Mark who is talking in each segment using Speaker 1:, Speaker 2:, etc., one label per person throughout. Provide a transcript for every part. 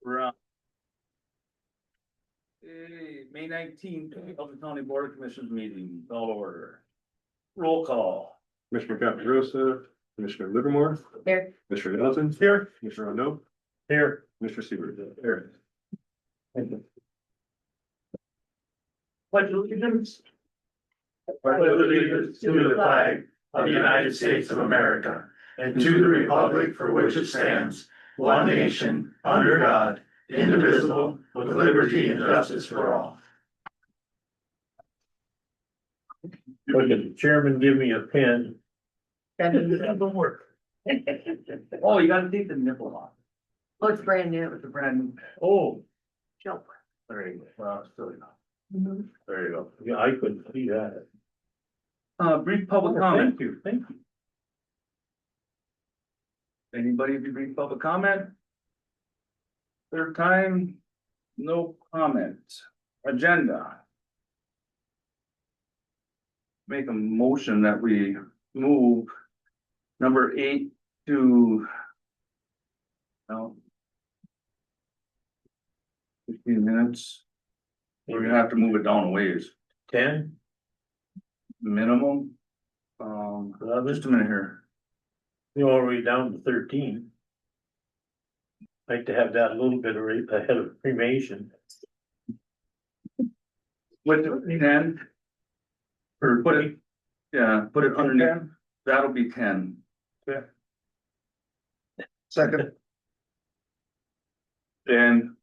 Speaker 1: We're on. May 19th, Alger County Board of Commissioners meeting, all order. Roll call.
Speaker 2: Commissioner Caprosa, Commissioner Livermore.
Speaker 3: Here.
Speaker 2: Commissioner Nelson.
Speaker 1: Here.
Speaker 2: Commissioner Rondo.
Speaker 1: Here.
Speaker 2: Commissioner Seaver.
Speaker 1: Here. Pledge allegiance.
Speaker 4: Pledge allegiance to the flag of the United States of America and to the republic for which it stands, one nation, under God, indivisible, with liberty and justice for all.
Speaker 5: Could the chairman give me a pen?
Speaker 1: Oh, you gotta take the nipple off.
Speaker 3: Oh, it's brand new.
Speaker 1: It's a brand new.
Speaker 5: Oh,
Speaker 3: Joke.
Speaker 1: There you go. Well, still enough.
Speaker 3: Mm-hmm.
Speaker 1: There you go.
Speaker 5: yeah, I couldn't see that.
Speaker 1: Brief public
Speaker 5: Oh,
Speaker 1: comment.
Speaker 5: Thank you, thank you.
Speaker 1: Anybody have a brief public comment? Third time, no comment. Agenda. Make a motion that we move number 8 to. No. 15 minutes. We're gonna have to move it down a ways,
Speaker 5: 10,
Speaker 1: minimum. Just a minute here.
Speaker 5: you're already down to 13. Like to have that a little bit ahead of cremation.
Speaker 1: With the 10. Or put it, yeah, put it underneath, that'll be 10.
Speaker 5: Yeah.
Speaker 1: Second. And,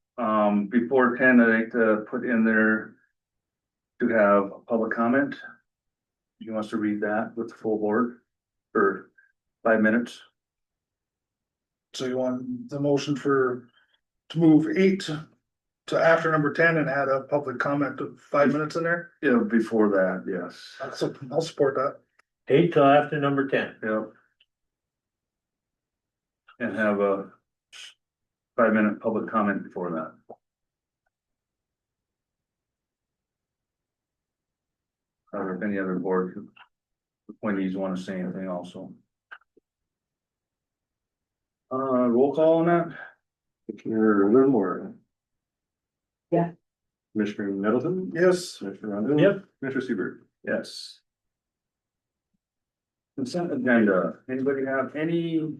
Speaker 1: before 10, I like to put in there to have a public comment. He wants to read that with the full board for 5 minutes.
Speaker 6: So you want the motion to move 8 to after number 10 and add a public comment of 5 minutes in there?
Speaker 1: Yeah, before that, yes.
Speaker 6: I'll support that.
Speaker 5: 8 till after number 10.
Speaker 1: Yep. And have a 5-minute public comment before that. Or if any other board appointees want to say anything also. Roll call on that?
Speaker 2: Commissioner Livermore.
Speaker 3: Yeah.
Speaker 2: Commissioner Nettleton.
Speaker 6: Yes.
Speaker 2: Commissioner Rondo.
Speaker 5: Yep.
Speaker 2: Commissioner Seaver.
Speaker 1: Yes. Consent agenda, anybody have anything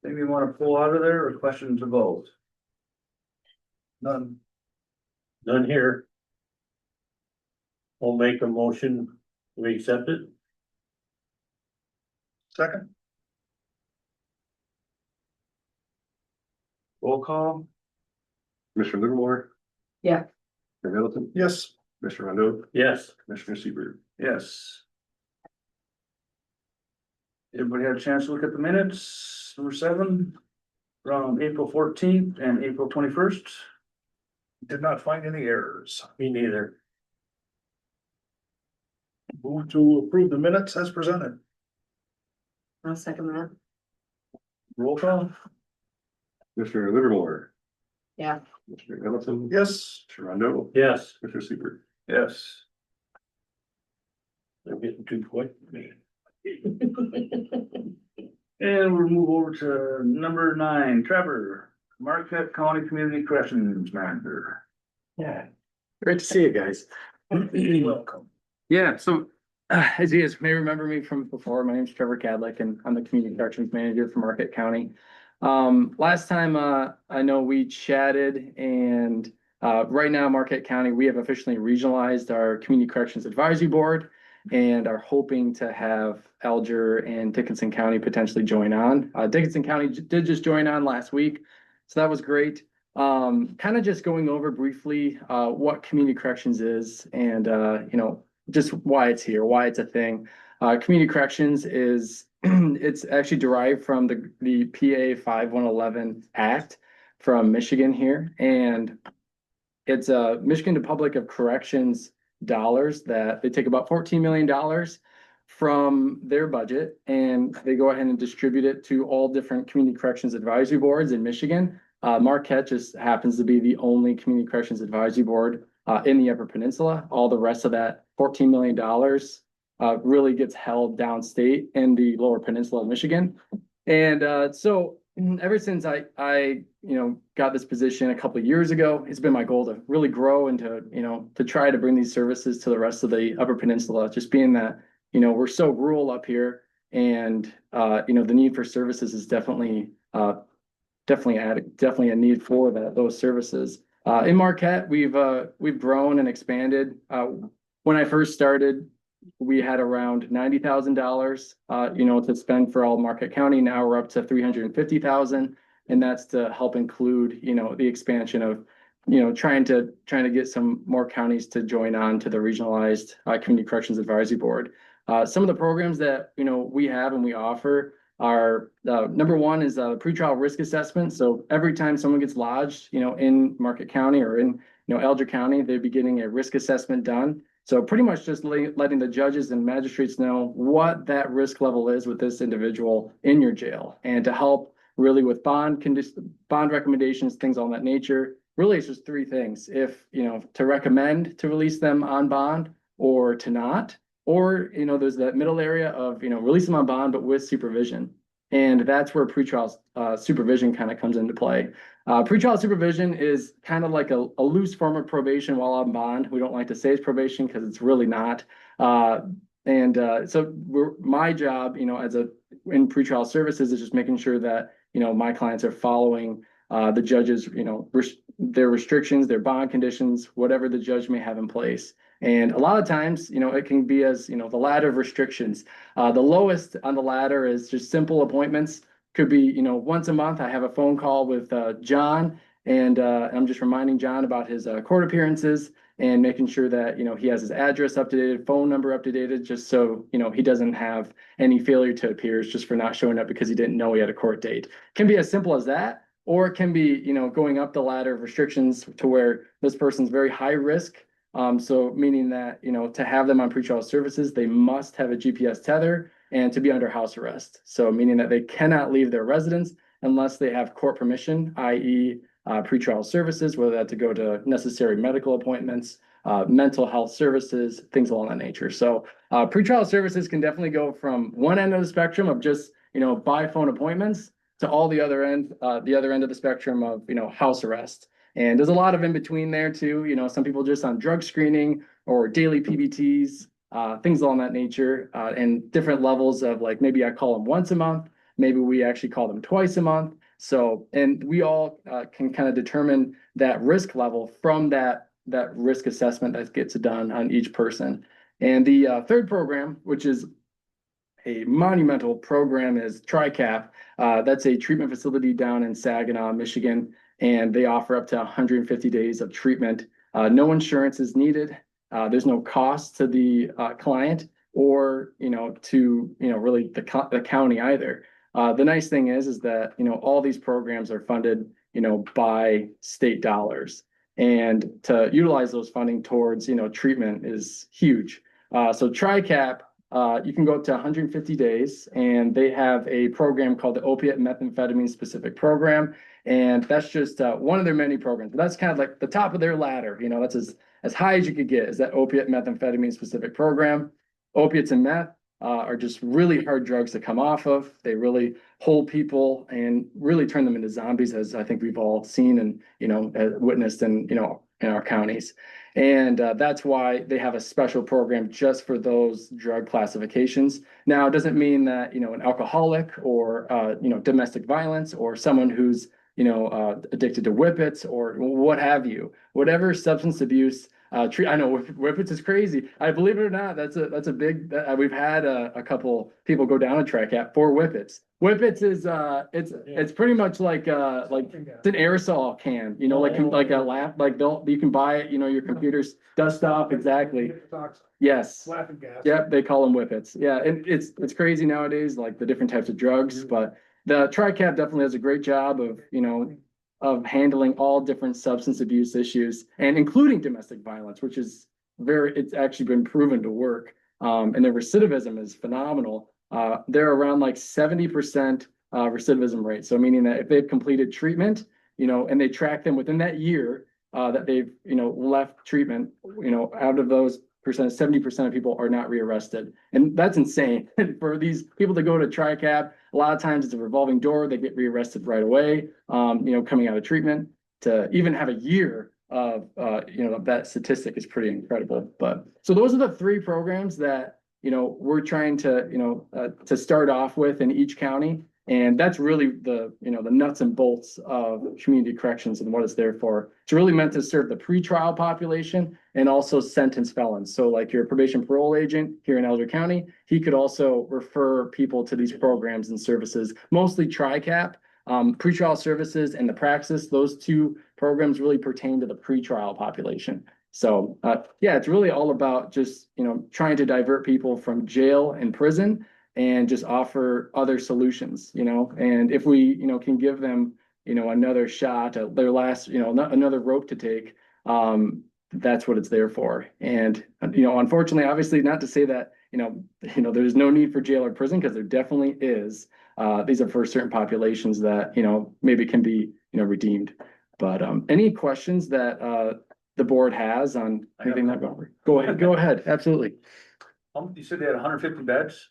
Speaker 1: you want to pull out of there or questions about?
Speaker 6: None.
Speaker 5: None here. I'll make a motion, we accept it.
Speaker 6: Second.
Speaker 1: Roll call?
Speaker 2: Commissioner Livermore.
Speaker 3: Yeah.
Speaker 2: Commissioner Nettleton.
Speaker 6: Yes.
Speaker 2: Commissioner Rondo.
Speaker 5: Yes.
Speaker 2: Commissioner Seaver.
Speaker 1: Yes. Everybody had a chance to look at the minutes, number 7, from April 14th and April 21st.
Speaker 6: Did not find any errors.
Speaker 5: Me neither.
Speaker 6: Move to approve the minutes as presented.
Speaker 3: I'll second that.
Speaker 1: Roll call?
Speaker 2: Commissioner Livermore.
Speaker 3: Yeah.
Speaker 2: Commissioner Nettleton.
Speaker 6: Yes.
Speaker 2: Commissioner Rondo.
Speaker 5: Yes,
Speaker 2: Commissioner Seaver.
Speaker 1: Yes.
Speaker 5: they're getting too quick for me.
Speaker 1: And we'll move over to number 9, Trevor, Marquette County Community Corrections Manager.
Speaker 5: Yeah.
Speaker 7: Great to see you guys.
Speaker 1: Welcome.
Speaker 7: Yeah, so as you guys may remember me from before, my name is Trevor Cadlick and I'm the Community Corrections Manager for Marquette County. Last time I know we chatted and right now Marquette County, we have officially regionalized our Community Corrections Advisory Board and are hoping to have Alger and Dickinson County potentially join on. Dickinson County did just join on last week, so that was great. Kind of just going over briefly what community corrections is and just why it's here, why it's a thing. Community corrections is it's actually derived from the PA 5111 Act from Michigan here, and it's a Michigan Department of Corrections dollars that they take about $14 million from their budget and they go ahead and distribute it to all different community corrections advisory boards in Michigan. Marquette just happens to be the only community corrections advisory board in the Upper Peninsula. All the rest of that $14 million really gets held downstate in the Lower Peninsula of Michigan. And so ever since I got this position a couple of years ago, it's been my goal to really grow and to try to bring these services to the rest of the Upper Peninsula, just being that, we're so rural up here and, the need for services is definitely a need for those services. In Marquette, we've grown and expanded. When I first started, we had around $90,000, to spend for all Marquette County. Now we're up to $350,000, and that's to help include, the expansion of, trying to get some more counties to join on to the regionalized Community Corrections Advisory Board. Some of the programs that we have and we offer are number one is a pretrial risk assessment. So every time someone gets lodged, in Marquette County or in Alger County, they'd be getting a risk assessment done. So pretty much just letting the judges and magistrates know what that risk level is with this individual in your jail, and to help really with bond recommendations, things on that nature. Really, it's just three things: if to recommend to release them on bond or to not, or there's that middle area of release them on bond but with supervision, and that's where pretrial supervision kind of comes into play. Pretrial supervision is kind of like a loose form of probation while on bond. We don't like to say it's probation because it's really not. So my job, in pretrial services is just making sure that my clients are following the judge's their restrictions, their bond conditions, whatever the judge may have in place. And a lot of times, it can be as, the ladder of restrictions. The lowest on the ladder is just simple appointments. Could be, once a month, I have a phone call with John, and I'm just reminding John about his court appearances and making sure that, he has his address up to date, phone number up to date, just so, he doesn't have any failure to appears just for not showing up because he didn't know he had a court date. Can be as simple as that, or it can be, going up the ladder of restrictions to where this person's very high risk. So meaning that, to have them on pretrial services, they must have a GPS tether and to be under house arrest. So meaning that they cannot leave their residence unless they have court permission, i.e. Pretrial services, whether that's to go to necessary medical appointments, mental health services, things along that nature. So pretrial services can definitely go from one end of the spectrum of just, by phone appointments to all the other end of the spectrum of, house arrest. And there's a lot of in between there too. Some people just on drug screening or daily PBTs, things along that nature, and different levels of, like, maybe I call them once a month, maybe we actually call them twice a month. So, and we all can kind of determine that risk level from that risk assessment that gets done on each person. And the third program, which is a monumental program, is TRICAP. That's a treatment facility down in Saginaw, Michigan, and they offer up to 150 days of treatment. No insurance is needed. There's no cost to the client or, to, really the county either. The nice thing is that, all these programs are funded, by state dollars, and to utilize those funding towards, treatment is huge. So TRICAP, you can go up to 150 days, and they have a program called the Opiate Methamphetamine Specific Program. And that's just one of their many programs. But that's kind of like the top of their ladder. That's as high as you could get, is that opiate methamphetamine specific program. Opiates and meth are just really hard drugs to come off of. They really hold people and really turn them into zombies, as I think we've all seen and witnessed in our counties. And that's why they have a special program just for those drug classifications. Now, it doesn't mean that an alcoholic or domestic violence or someone who's addicted to whippets or what have you, whatever substance abuse. I know whippets is crazy. I believe it or not, that's a big. We've had a couple people go down a TRICAP for whippets. Whippets is it's pretty much like it's an aerosol can, like a lap, you can buy it, your computers dust off, exactly. Yes.
Speaker 6: Laughing gas.
Speaker 7: Yep, they call them whippets. Yeah, and it's crazy nowadays, like the different types of drugs, but the TRICAP definitely does a great job of handling all different substance abuse issues, and including domestic violence, which is it's actually been proven to work. And their recidivism is phenomenal. They're around like 70% recidivism rate. So meaning that if they've completed treatment, and they track them within that year that they've, left treatment, out of those 70% of people are not rearrested. And that's insane. For these people to go to TRICAP, a lot of times it's a revolving door. They get rearrested right away, coming out of treatment. To even have a year of, that statistic is pretty incredible. But, so those are the three programs that, we're trying to start off with in each county. And that's really the nuts and bolts of community corrections and what it's there for. It's really meant to serve the pretrial population and also sentence felons. So like your probation parole agent here in Alger County, he could also refer people to these programs and services, mostly TRICAP, pretrial services and the praxis. Those two programs really pertain to the pretrial population. So it's really all about just, trying to divert people from jail and prison and just offer other solutions, and if we, can give them, another shot at their last, another rope to take, that's what it's there for. And, unfortunately, obviously, not to say that, there's no need for jail or prison, because there definitely is. These are for certain populations that, maybe can be, redeemed. But any questions that the board has on anything that, go ahead, absolutely.
Speaker 1: You said they had 150 beds?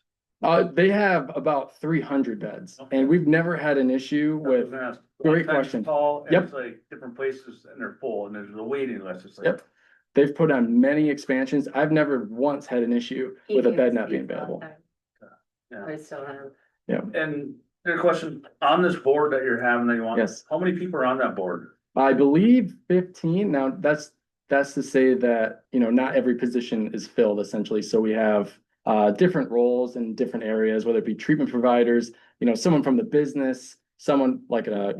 Speaker 7: They have about 300 beds,
Speaker 1: Okay.
Speaker 7: and we've never had an issue with, great question.
Speaker 1: Tall, and
Speaker 7: Yep.
Speaker 1: it's like different places and they're full and there's a waiting list. It's like.
Speaker 7: Yep. They've put on many expansions. I've never once had an issue with a bed not being available.
Speaker 1: Yeah.
Speaker 3: I still have.
Speaker 1: And a question, on this board that you're having that you want.
Speaker 7: Yes.
Speaker 1: How many people are on that board?
Speaker 7: I believe 15. Now that's to say that, not every position is filled essentially. So we have different roles in different areas, whether it be treatment providers, someone from the business, someone like a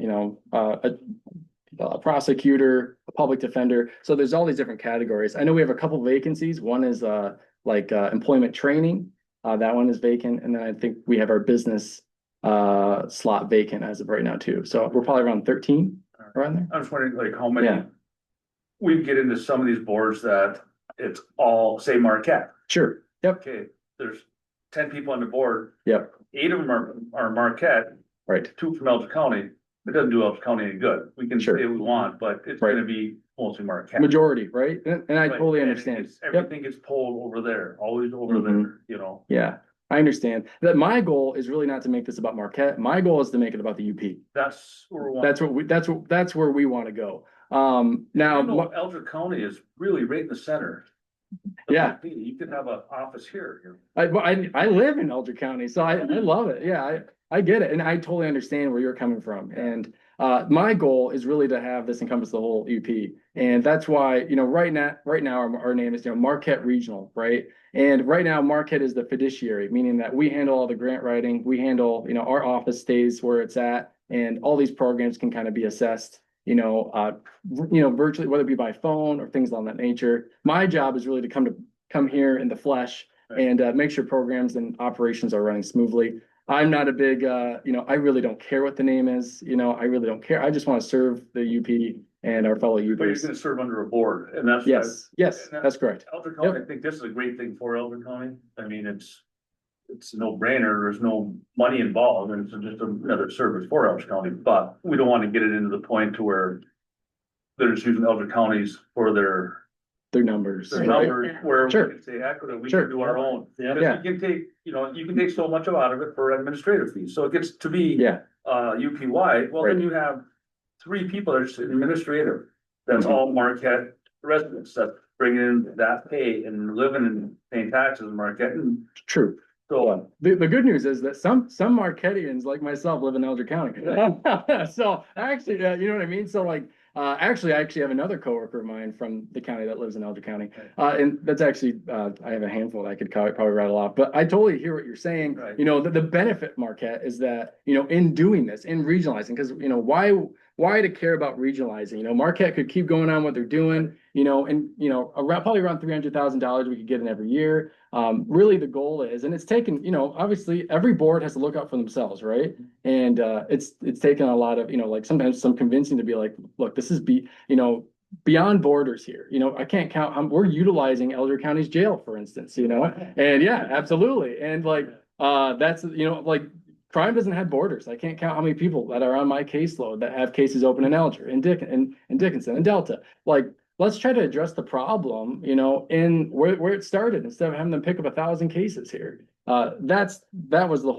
Speaker 7: prosecutor, a public defender. So there's all these different categories. I know we have a couple vacancies. One is employment training. That one is vacant. And then I think we have our business slot vacant as of right now too. So we're probably around 13 around there.
Speaker 1: I'm just wondering like how many.
Speaker 7: Yeah.
Speaker 1: We get into some of these boards that it's all, say Marquette.
Speaker 7: Sure. Yep.
Speaker 1: Okay, there's 10 people on the board.
Speaker 7: Yep.
Speaker 1: 8 of them are Marquette,
Speaker 7: Right.
Speaker 1: 2 from Elgin County. It doesn't do Elgin County any good. We can
Speaker 7: Sure.
Speaker 1: say we want, but it's
Speaker 7: Right.
Speaker 1: gonna be mostly Marquette.
Speaker 7: Majority, right? And I
Speaker 1: Right,
Speaker 7: totally
Speaker 1: and
Speaker 7: understand.
Speaker 1: it's-
Speaker 7: Yep.
Speaker 1: Everything gets pulled over there, always over
Speaker 7: Mhm.
Speaker 1: there,
Speaker 7: Yeah, I understand that. My goal is really not to make this about Marquette. My goal is to make it about the UP.
Speaker 1: That's where we
Speaker 7: That's where we want to go. Now,
Speaker 1: Elgin County is really right in the center.
Speaker 7: Yeah.
Speaker 1: You could have an office here.
Speaker 7: I live in Alger County, so I love it. Yeah, I get it. And I totally understand where you're coming from. And my goal is really to have this encompass the whole UP. And that's why, right now our name is, Marquette Regional, right? And right now Marquette is the fiduciary, meaning that we handle all the grant writing, we handle, our office stays where it's at, and all these programs can kind of be assessed, virtually, whether it be by phone or things along that nature. My job is really to come here in the flesh and make sure programs and operations are running smoothly. I'm not a big, I really don't care what the name is, I really don't care. I just want to serve the UP and our fellow
Speaker 1: But you're
Speaker 7: UPers.
Speaker 1: gonna serve under a board, and that's.
Speaker 7: Yes,
Speaker 1: and
Speaker 7: that's correct.
Speaker 1: Elgin County, I think this is a great thing for Elgin County. I mean, it's a no brainer. There's no money involved, and it's just another service for Elgin County, but we don't want to get it into the point to where they're just using Elgin counties for their
Speaker 7: Numbers.
Speaker 1: Their
Speaker 7: right?
Speaker 1: numbers, where we
Speaker 7: Sure.
Speaker 1: can say, heck, we
Speaker 7: Sure.
Speaker 1: can do our own.
Speaker 5: Yeah.
Speaker 1: Because you can take, you can take so much out of it for administrative fees, so it gets to be.
Speaker 7: Yeah,
Speaker 1: UP wide, well, then you have 3 people that are just administrative. That's
Speaker 7: Mhm.
Speaker 1: all Marquette residents that bring in that pay and living and paying taxes in Marquette, and
Speaker 7: true.
Speaker 1: so.
Speaker 7: The good news is that some Marquettians like myself live in Alger County. So actually, you know what I mean? So like, I actually have another coworker of mine from the county that lives in Alger County. And that's actually, I have a handful that I could probably rattle off, but I totally hear what you're saying.
Speaker 1: Right.
Speaker 7: The benefit, Marquette, is that, in doing this, in regionalizing, because, why to care about regionalizing? Marquette could keep going on what they're doing, probably around $300,000 we could get in every year. Really the goal is, and it's taken, obviously every board has to look out for themselves, right? And it's taken a lot of, like sometimes some convincing to be like, look, this is beyond borders here. I can't count, we're utilizing Elder County's jail, for instance, and yeah, absolutely. And like, that's, like crime doesn't have borders. I can't count how many people that are on my caseload that have cases open in Alger and Dickinson and Delta. Like, let's try to address the problem, you know, in where it started, instead of having them pick up 1,000 cases here. That's the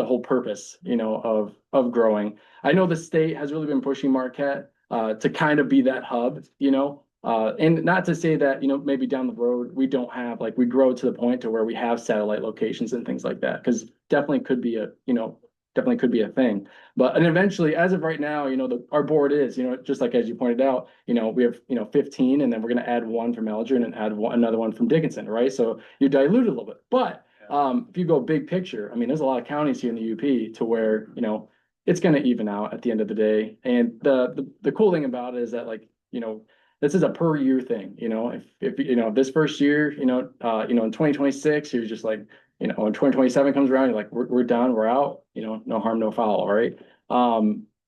Speaker 7: whole purpose, you know, of growing. I know the state has really been pushing Marquette to kind of be that hub, you know. And not to say that, you know, maybe down the road, we don't have, like, we grow to the point to where we have satellite locations and things like that, because definitely could be a thing. But, and eventually, as of right now, you know, our board is, you know, just like as you pointed out, you know, we have, you know, 15, and then we're gonna add one from Alger and then add another one from Dickinson, right? So you dilute it a little bit, but if you go big picture, I mean, there's a lot of counties here in the UP to where, you know, it's gonna even out at the end of the day. And the cool thing about it is that, like, you know, this is a per year thing, you know, if you know, this first year, you know, in 2026, you're just like, you know, when 2027 comes around, you're like, we're done, we're out, you know, no harm, no foul, right?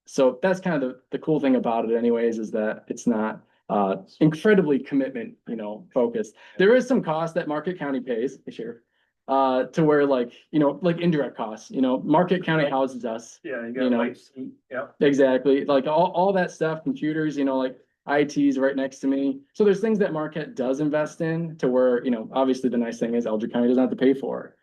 Speaker 7: So that's kind of the cool thing about it anyways, is that it's not incredibly commitment, you know, focused. There is some cost that Marquette County pays, sure. To where, like, you know, like indirect costs, you know, Marquette County houses us.
Speaker 1: Yeah, you
Speaker 7: You know.
Speaker 1: got light seat, yeah.
Speaker 7: Exactly, like all that stuff, computers, you know, like IT's right next to me. So there's things that Marquette does invest in to where, you know, obviously the nice thing is Alger County doesn't have to pay for,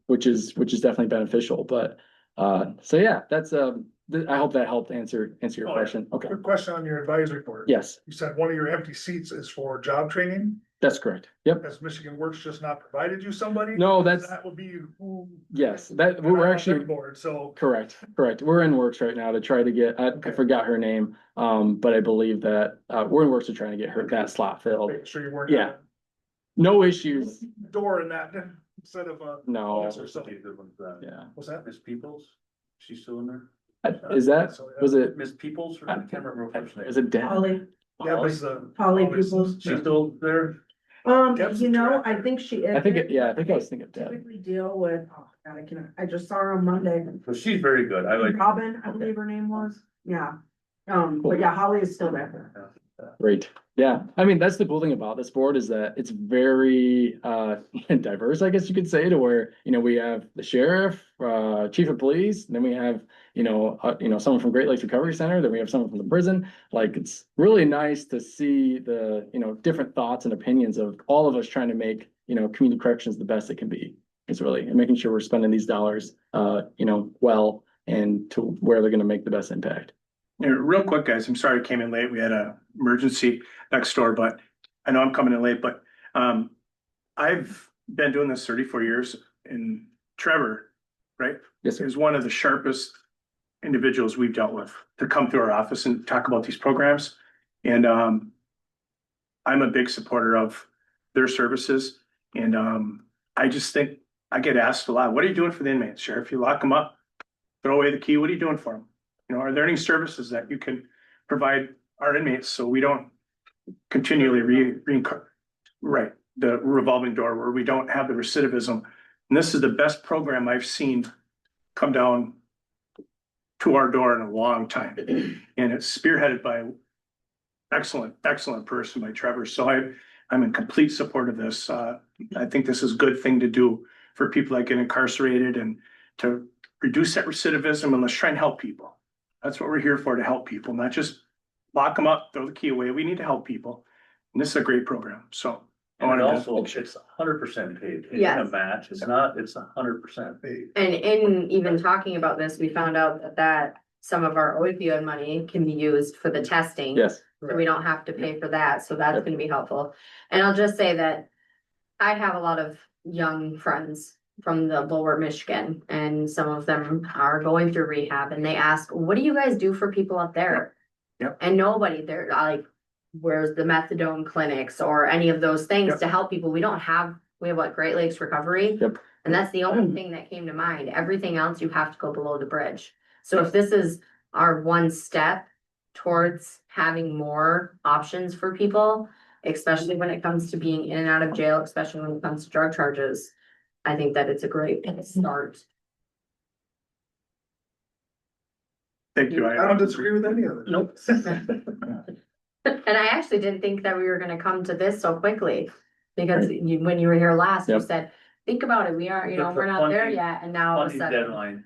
Speaker 7: which is definitely beneficial. But so yeah, that's I hope that helped answer your
Speaker 1: Oh, yeah.
Speaker 7: question. Okay.
Speaker 6: Quick question on your advisory board.
Speaker 7: Yes,
Speaker 6: You said one of your empty seats is for job training.
Speaker 7: that's correct. Yep.
Speaker 6: Has Michigan Works just not provided you somebody?
Speaker 7: No, that's-
Speaker 6: That would be who.
Speaker 7: Yes, that
Speaker 6: And I'm
Speaker 7: we're
Speaker 6: on
Speaker 7: actually
Speaker 6: their board, so.
Speaker 7: correct. We're in works right now to try to get, I forgot her name. But I believe that we're in works to try to get that slot filled.
Speaker 6: Make sure you weren't.
Speaker 7: Yeah. No issues.
Speaker 6: Door in that instead of a.
Speaker 7: No.
Speaker 6: Or something.
Speaker 7: Yeah.
Speaker 6: What's that?
Speaker 1: Miss Peoples, she's still in there?
Speaker 7: Is that, was it,
Speaker 1: Miss Peoples, I can't remember her first name.
Speaker 7: is it Deb?
Speaker 3: Holly,
Speaker 6: Yeah, but it's the.
Speaker 3: Holly
Speaker 6: always-
Speaker 3: Peoples.
Speaker 1: She's still there?
Speaker 6: Deb's
Speaker 3: You
Speaker 6: the
Speaker 3: know,
Speaker 6: director.
Speaker 3: I think she is.
Speaker 7: I think I was thinking of Deb.
Speaker 3: Typically deal with, oh God, I just saw her on Monday.
Speaker 1: So she's very good. I like.
Speaker 3: Robin, I believe her name was, yeah. But yeah, Holly is still there.
Speaker 7: Great. Yeah. I mean, that's the cool thing about this board, is that it's very diverse, I guess you could say, to where, you know, we have the sheriff, chief of police, then we have, you know, someone from Great Lakes Recovery Center, then we have someone from the prison. Like, it's really nice to see the, you know, different thoughts and opinions of all of us trying to make, you know, community corrections the best it can be. It's really, and making sure we're spending these dollars, you know, well, and to where they're going to make the best impact.
Speaker 4: Yeah, real quick, guys, I'm sorry I came in late. We had a emergency next door, but I know I'm coming in late, but I've been doing this 34 years, and Trevor, right,
Speaker 7: Yes, sir.
Speaker 4: is one of the sharpest individuals we've dealt with to come through our office and talk about these programs. And I'm a big supporter of their services. And I just think I get asked a lot, what are you doing for the inmates, Sheriff? You lock them up, throw away the key. What are you doing for them? You know, are there any services that you can provide our inmates so we don't continually right, the revolving door where we don't have the recidivism? And this is the best program I've seen come down to our door in a long time. And it's spearheaded by excellent person, by Trevor. So I'm in complete support of this. I think this is a good thing to do for people that get incarcerated and to reduce that recidivism, and let's try and help people. That's what we're here for, to help people, not just lock them up, throw the key away. We need to help people. And this is a great program. So I
Speaker 1: And
Speaker 4: want
Speaker 1: it
Speaker 4: to
Speaker 1: also, it's 100% paid. It's
Speaker 3: Yes.
Speaker 1: not a match. It's not, it's 100% paid.
Speaker 3: And in even talking about this, we found out that some of our opioid money can be used for the testing.
Speaker 7: Yes.
Speaker 3: So we don't have to pay for that, so that's
Speaker 7: Yep.
Speaker 3: gonna be helpful. And I'll just say that I have a lot of young friends from the lower Michigan, and some of them are going through rehab, and they ask, what do you guys do for people up there?
Speaker 4: Yep.
Speaker 3: And nobody, they're like, where's the methadone clinics or any of those things
Speaker 4: Yep.
Speaker 3: to help people? We have what, Great Lakes Recovery?
Speaker 7: Yep.
Speaker 3: And that's the only thing that came to mind. Everything else, you have to go below the bridge. So if this is our one step towards having more options for people, especially when it comes to being in and out of jail, especially when it comes to drug charges, I think that it's a great start.
Speaker 4: thank you.
Speaker 6: I don't disagree with any of it.
Speaker 1: Nope.
Speaker 3: And I actually didn't think that we were gonna come to this so quickly. Because when you were here last, you
Speaker 7: Yep.
Speaker 3: said, think about it, we are, you know,
Speaker 1: But the
Speaker 3: we're not there
Speaker 1: funding-
Speaker 3: yet, and now all of a
Speaker 1: Funding
Speaker 3: sudden.
Speaker 1: deadline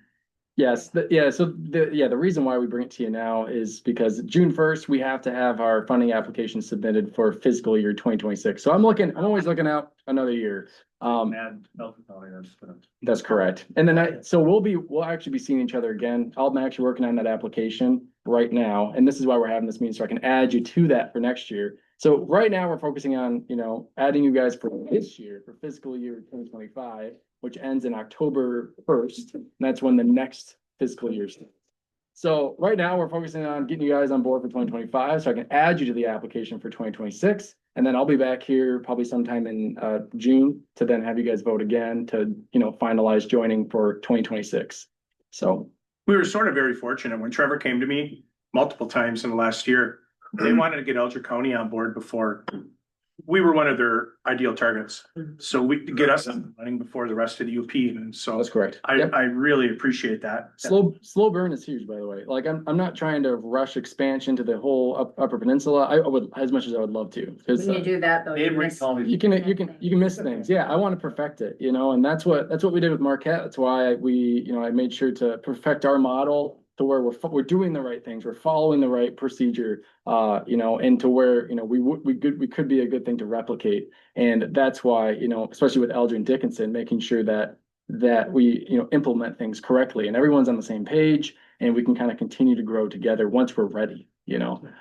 Speaker 7: Yes, the reason why we bring it to you now is because June 1st, we have to have our funding application submitted for fiscal year 2026. So I'm always looking out another year.
Speaker 1: And Elton County,
Speaker 7: That's correct. And then so we'll actually be seeing each other again. I'm actually working on that application right now. And this is why we're having this meeting, so I can add you to that for next year. So right now we're focusing on, adding you guys for this year, for fiscal year 2025, which ends in October 1st. And that's when the next fiscal year starts. So right now we're focusing on getting you guys on board for 2025, so I can add you to the application for 2026. And then I'll be back here probably sometime in June to then have you guys vote again to, finalize joining for 2026. So
Speaker 8: We were sort of very fortunate when Trevor came to me multiple times in the last year. They wanted to get Alger County on board before we were one of their ideal targets. So we could get us up and running before the rest of the UP. And so
Speaker 7: that's correct.
Speaker 8: I
Speaker 7: Yep.
Speaker 8: really appreciate that.
Speaker 7: Slow burn is huge, by the way. Like I'm not trying to rush expansion to the whole Upper Peninsula. I would, as much as I would love to, because
Speaker 3: When you do that though, you
Speaker 1: Neighboring
Speaker 3: miss.
Speaker 1: counties.
Speaker 7: you can miss things. Yeah, I want to perfect it, and that's what we did with Marquette. That's why I made sure to perfect our model to where we're doing the right things, we're following the right procedure, and to where we could be a good thing to replicate. And that's why, especially with Alger and Dickinson, making sure that we implement things correctly and everyone's on the same page, and we can kind of continue to grow together once we're ready.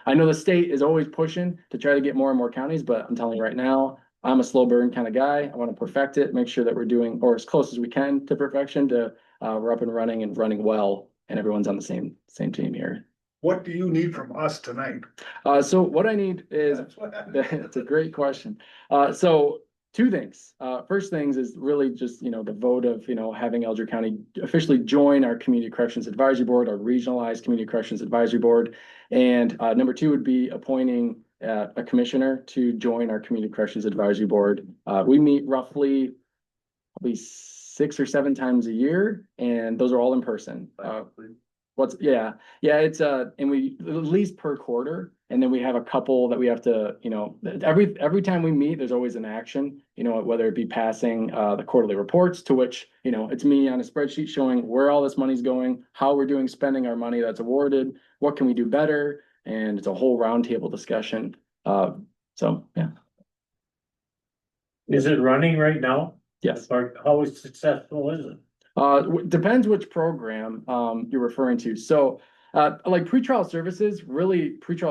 Speaker 7: I know the state is always pushing to try to get more and more counties, but I'm telling you right now, I'm a slow burn kind of guy. I want to perfect it, make sure that we're doing, or as close as we can to perfection, to we're up and running well, and everyone's on the same team here.
Speaker 6: What do you need from us tonight?
Speaker 7: So what I need is, that's a great question. So two things. First things is really just, the vote of, having Alger County officially join our Community Corrections Advisory Board, our regionalized Community Corrections Advisory Board. And number two would be appointing a commissioner to join our Community Corrections Advisory Board. We meet roughly probably 6 or 7 times a year, and those are all in person. It's and we at least per quarter, and then we have a couple that we have to, every time we meet, there's always an action, whether it be passing the quarterly reports, to which, it's me on a spreadsheet showing where all this money's going, how we're doing spending our money that's awarded, what can we do better, and it's a whole roundtable discussion. So yeah.
Speaker 5: Is it running right now?
Speaker 7: Yes.
Speaker 5: Or how successful is it?
Speaker 7: Depends which program you're referring to. So like pretrial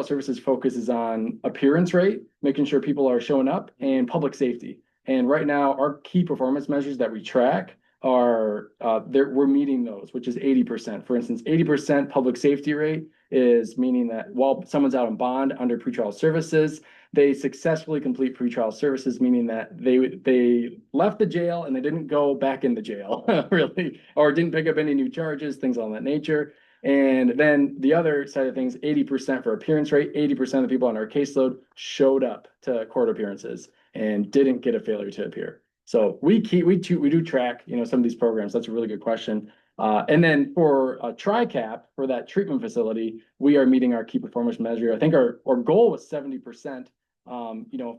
Speaker 7: services focuses on appearance rate, making sure people are showing up, and public safety. And right now, our key performance measures that we track are we're meeting those, which is 80%. For instance, 80% public safety rate is meaning that while someone's out on bond under pretrial services, they successfully complete pretrial services, meaning that they left the jail and they didn't go back into jail, really, or didn't pick up any new charges, things of that nature. And then the other side of things, 80% for appearance rate, 80% of the people on our caseload showed up to court appearances and didn't get a failure to appear. So we do track, some of these programs. That's a really good question. And then for a TRICAP, for that treatment facility, we are meeting our key performance measure. I think our goal was 70%.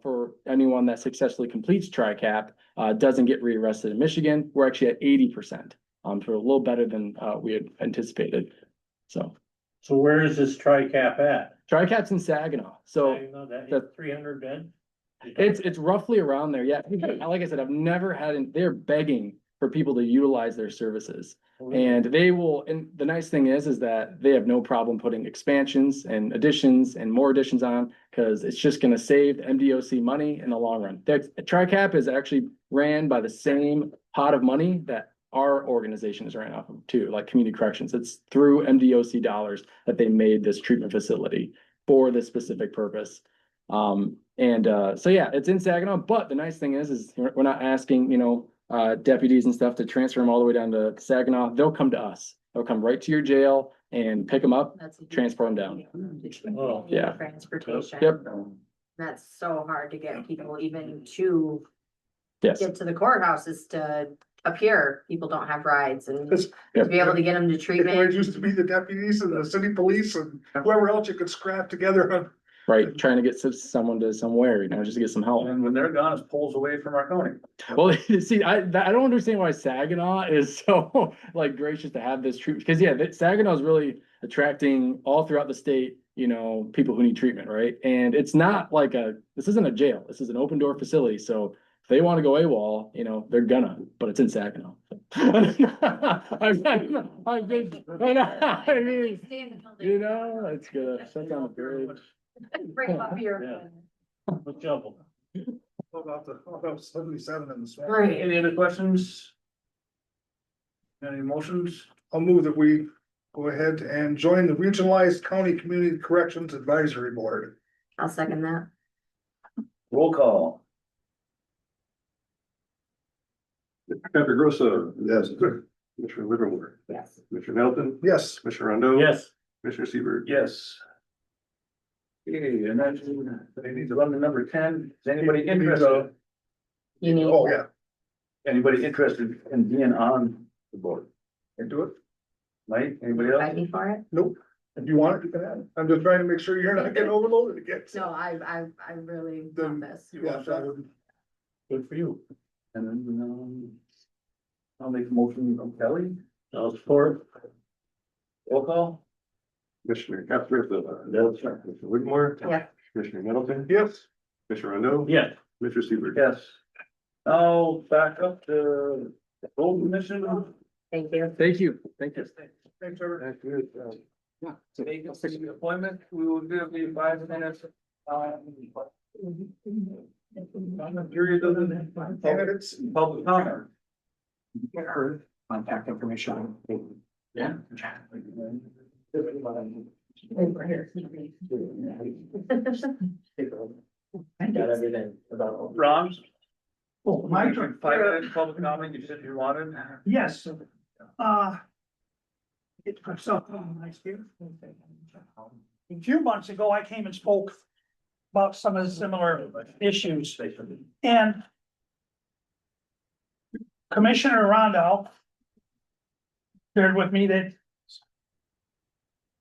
Speaker 7: For anyone that successfully completes TRICAP, doesn't get rearrested in Michigan, we're actually at 80%. So a little better than we had anticipated. So
Speaker 5: where is this TRICAP at?
Speaker 7: TRICAP's in Saginaw. So
Speaker 5: That's 300 bed?
Speaker 7: it's roughly around there. Yeah. Like I said, I've never had they're begging for people to utilize their services. And they will, and the nice thing is that they have no problem putting expansions and additions and more additions on, because it's just going to save the MDOC money in the long run. TRICAP is actually ran by the same pot of money that our organization is ran off of too, like community corrections. It's through MDOC dollars that they made this treatment facility for this specific purpose. So yeah, it's in Saginaw, but the nice thing is we're not asking, deputies and stuff to transfer them all the way down to Saginaw. They'll come to us. They'll come right to your jail and pick them up, transport them down.
Speaker 5: Oh,
Speaker 7: yeah.
Speaker 3: Transportation.
Speaker 7: Yep.
Speaker 3: That's so hard to get people even to
Speaker 7: Yes.
Speaker 3: get to the courthouses to appear. People don't have rides, and
Speaker 6: It's-
Speaker 3: to be able to get them to
Speaker 6: It
Speaker 3: treatment.
Speaker 6: used to be the deputies and the city police and whoever else you could scrap together on
Speaker 7: right? Trying to get someone to somewhere, just to get some help.
Speaker 1: And when they're gone, it's pulls away from our county.
Speaker 7: Well, see, I don't understand why Saginaw is so like gracious to have this treatment, because Saginaw is really attracting all throughout the state, people who need treatment, right? And it's not like this isn't a jail, this is an open door facility, so if they want to go AWOL, they're gonna, but it's in Saginaw. I've been, I mean, it's gonna shut down the bridge.
Speaker 3: Bring up here.
Speaker 5: Yeah. Let's jump.
Speaker 6: About 77 in the swamp.
Speaker 3: Right.
Speaker 1: Any other questions? Any motions?
Speaker 6: I'll move that we go ahead and join the Regionalized County Community Corrections Advisory Board.
Speaker 3: I'll second that.
Speaker 1: Roll call.
Speaker 2: Commissioner Grosso. Yes. Commissioner Livermore,
Speaker 3: Yes.
Speaker 2: Commissioner Nelson,
Speaker 6: Yes,
Speaker 2: Commissioner Rondo.
Speaker 5: Yes,
Speaker 2: Commissioner Seaver.
Speaker 1: Yes. Okay, and then they need to run to number 10. Is anybody interested?
Speaker 3: You need.
Speaker 6: oh, yeah,
Speaker 1: Anybody interested in being on the board?
Speaker 6: can do it.
Speaker 1: Mike, anybody else?
Speaker 3: Ready for it?
Speaker 6: Nope. If you want it, you can have it. I'm just trying to make sure you're not getting overloaded again.
Speaker 3: No, I really
Speaker 6: Then-
Speaker 3: love this.
Speaker 6: Yeah, so I would-
Speaker 1: Good for you. And then, I'll make a motion from Kelly.
Speaker 5: I'll support.
Speaker 1: Roll call.
Speaker 2: Commissioner Cuthbert.
Speaker 1: Yes, sir.
Speaker 2: Commissioner Livermore.
Speaker 3: Yeah.
Speaker 2: Commissioner Middleton.
Speaker 6: yes,
Speaker 2: Commissioner Rondo.
Speaker 5: Yes,
Speaker 2: Commissioner Seaver.
Speaker 1: Yes. Now back up to the road commission.
Speaker 3: Thank you.
Speaker 7: Thank you, thank you.
Speaker 6: thanks, Trevor.
Speaker 2: That's good.
Speaker 1: Vacancy appointment, we will give you 5 minutes. Period of the
Speaker 6: Candidates,
Speaker 1: public comment.
Speaker 8: Contact information.
Speaker 1: Yeah.
Speaker 5: got everything about.
Speaker 1: Ron?
Speaker 4: Oh, my turn.
Speaker 1: 5 minutes public comment, you said you wanted.
Speaker 4: Yes, it's for something nice here. A few months ago, I came and spoke about some of the similar issues, and Commissioner Rondo shared with me that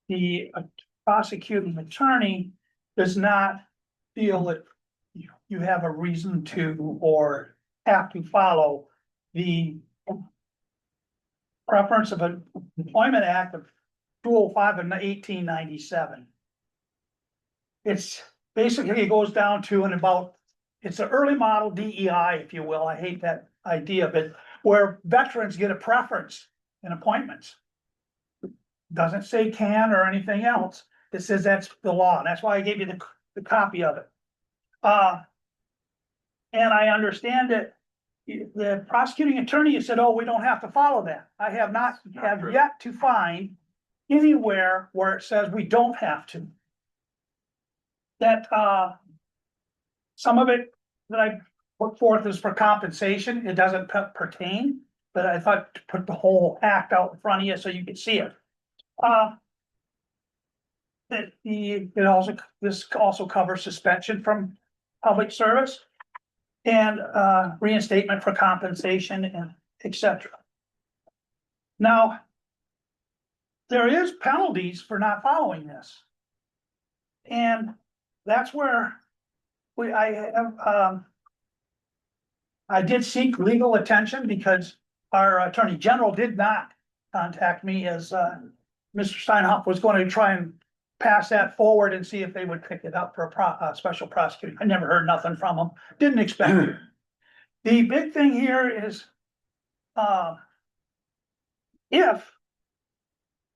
Speaker 4: the prosecuting attorney does not feel that you have a reason to or have to follow the preference of an Employment Act of 205 and 1897. It's basically, it goes down to and about, it's an early model DEI, if you will. I hate that idea of it, where veterans get a preference in appointments. Doesn't say can or anything else. It says that's the law. And that's why I gave you the copy of it. And I understand that the prosecuting attorney has said, oh, we don't have to follow that. I have yet to find anywhere where it says we don't have to. That, some of it that I put forth is for compensation. It doesn't pertain, but I thought to put the whole act out in front of you so you could see it. This also covers suspension from public service and reinstatement for compensation and et cetera. Now, there is penalties for not following this. And that's where I did seek legal attention because our Attorney General did not contact me as Mr. Steinhoff was going to try and pass that forward and see if they would pick it up for a special prosecutor. I never heard nothing from them. Didn't expect it. The big thing here is if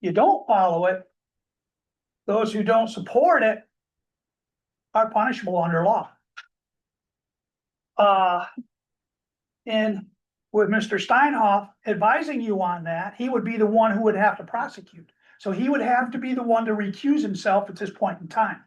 Speaker 4: you don't follow it, those who don't support it are punishable under law. And with Mr. Steinhoff advising you on that, he would be the one who would have to prosecute. So he would have to be the one to recuse himself at this point in time.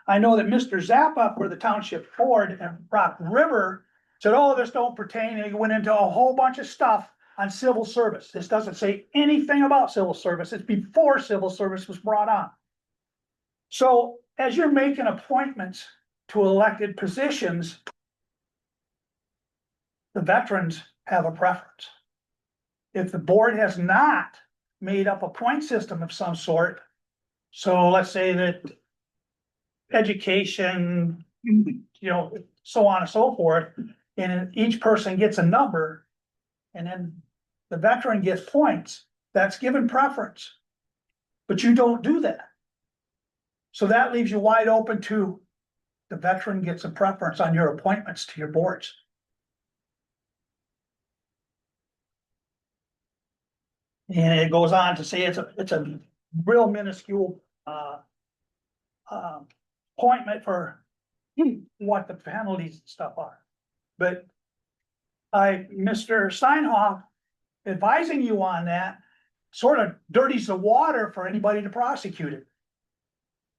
Speaker 4: I know that Mr. Zappa for the township board and Rock River said, oh, this don't pertain, and he went into a whole bunch of stuff on civil service. This doesn't say anything about civil service. It's before civil service was brought on. So as you're making appointments to elected positions, the veterans have a preference. If the board has not made up a point system of some sort, so let's say that
Speaker 9: education, so on and so forth. And each person gets a number. And then the veteran gets points, that's given preference. But you don't do that. So that leaves you wide open to the veteran gets a preference on your appointments to your boards. And it goes on to say it's a real minuscule, appointment for what the penalties and stuff are. But Mr. Steinhoff, advising you on that sort of dirties the water for anybody to prosecute it.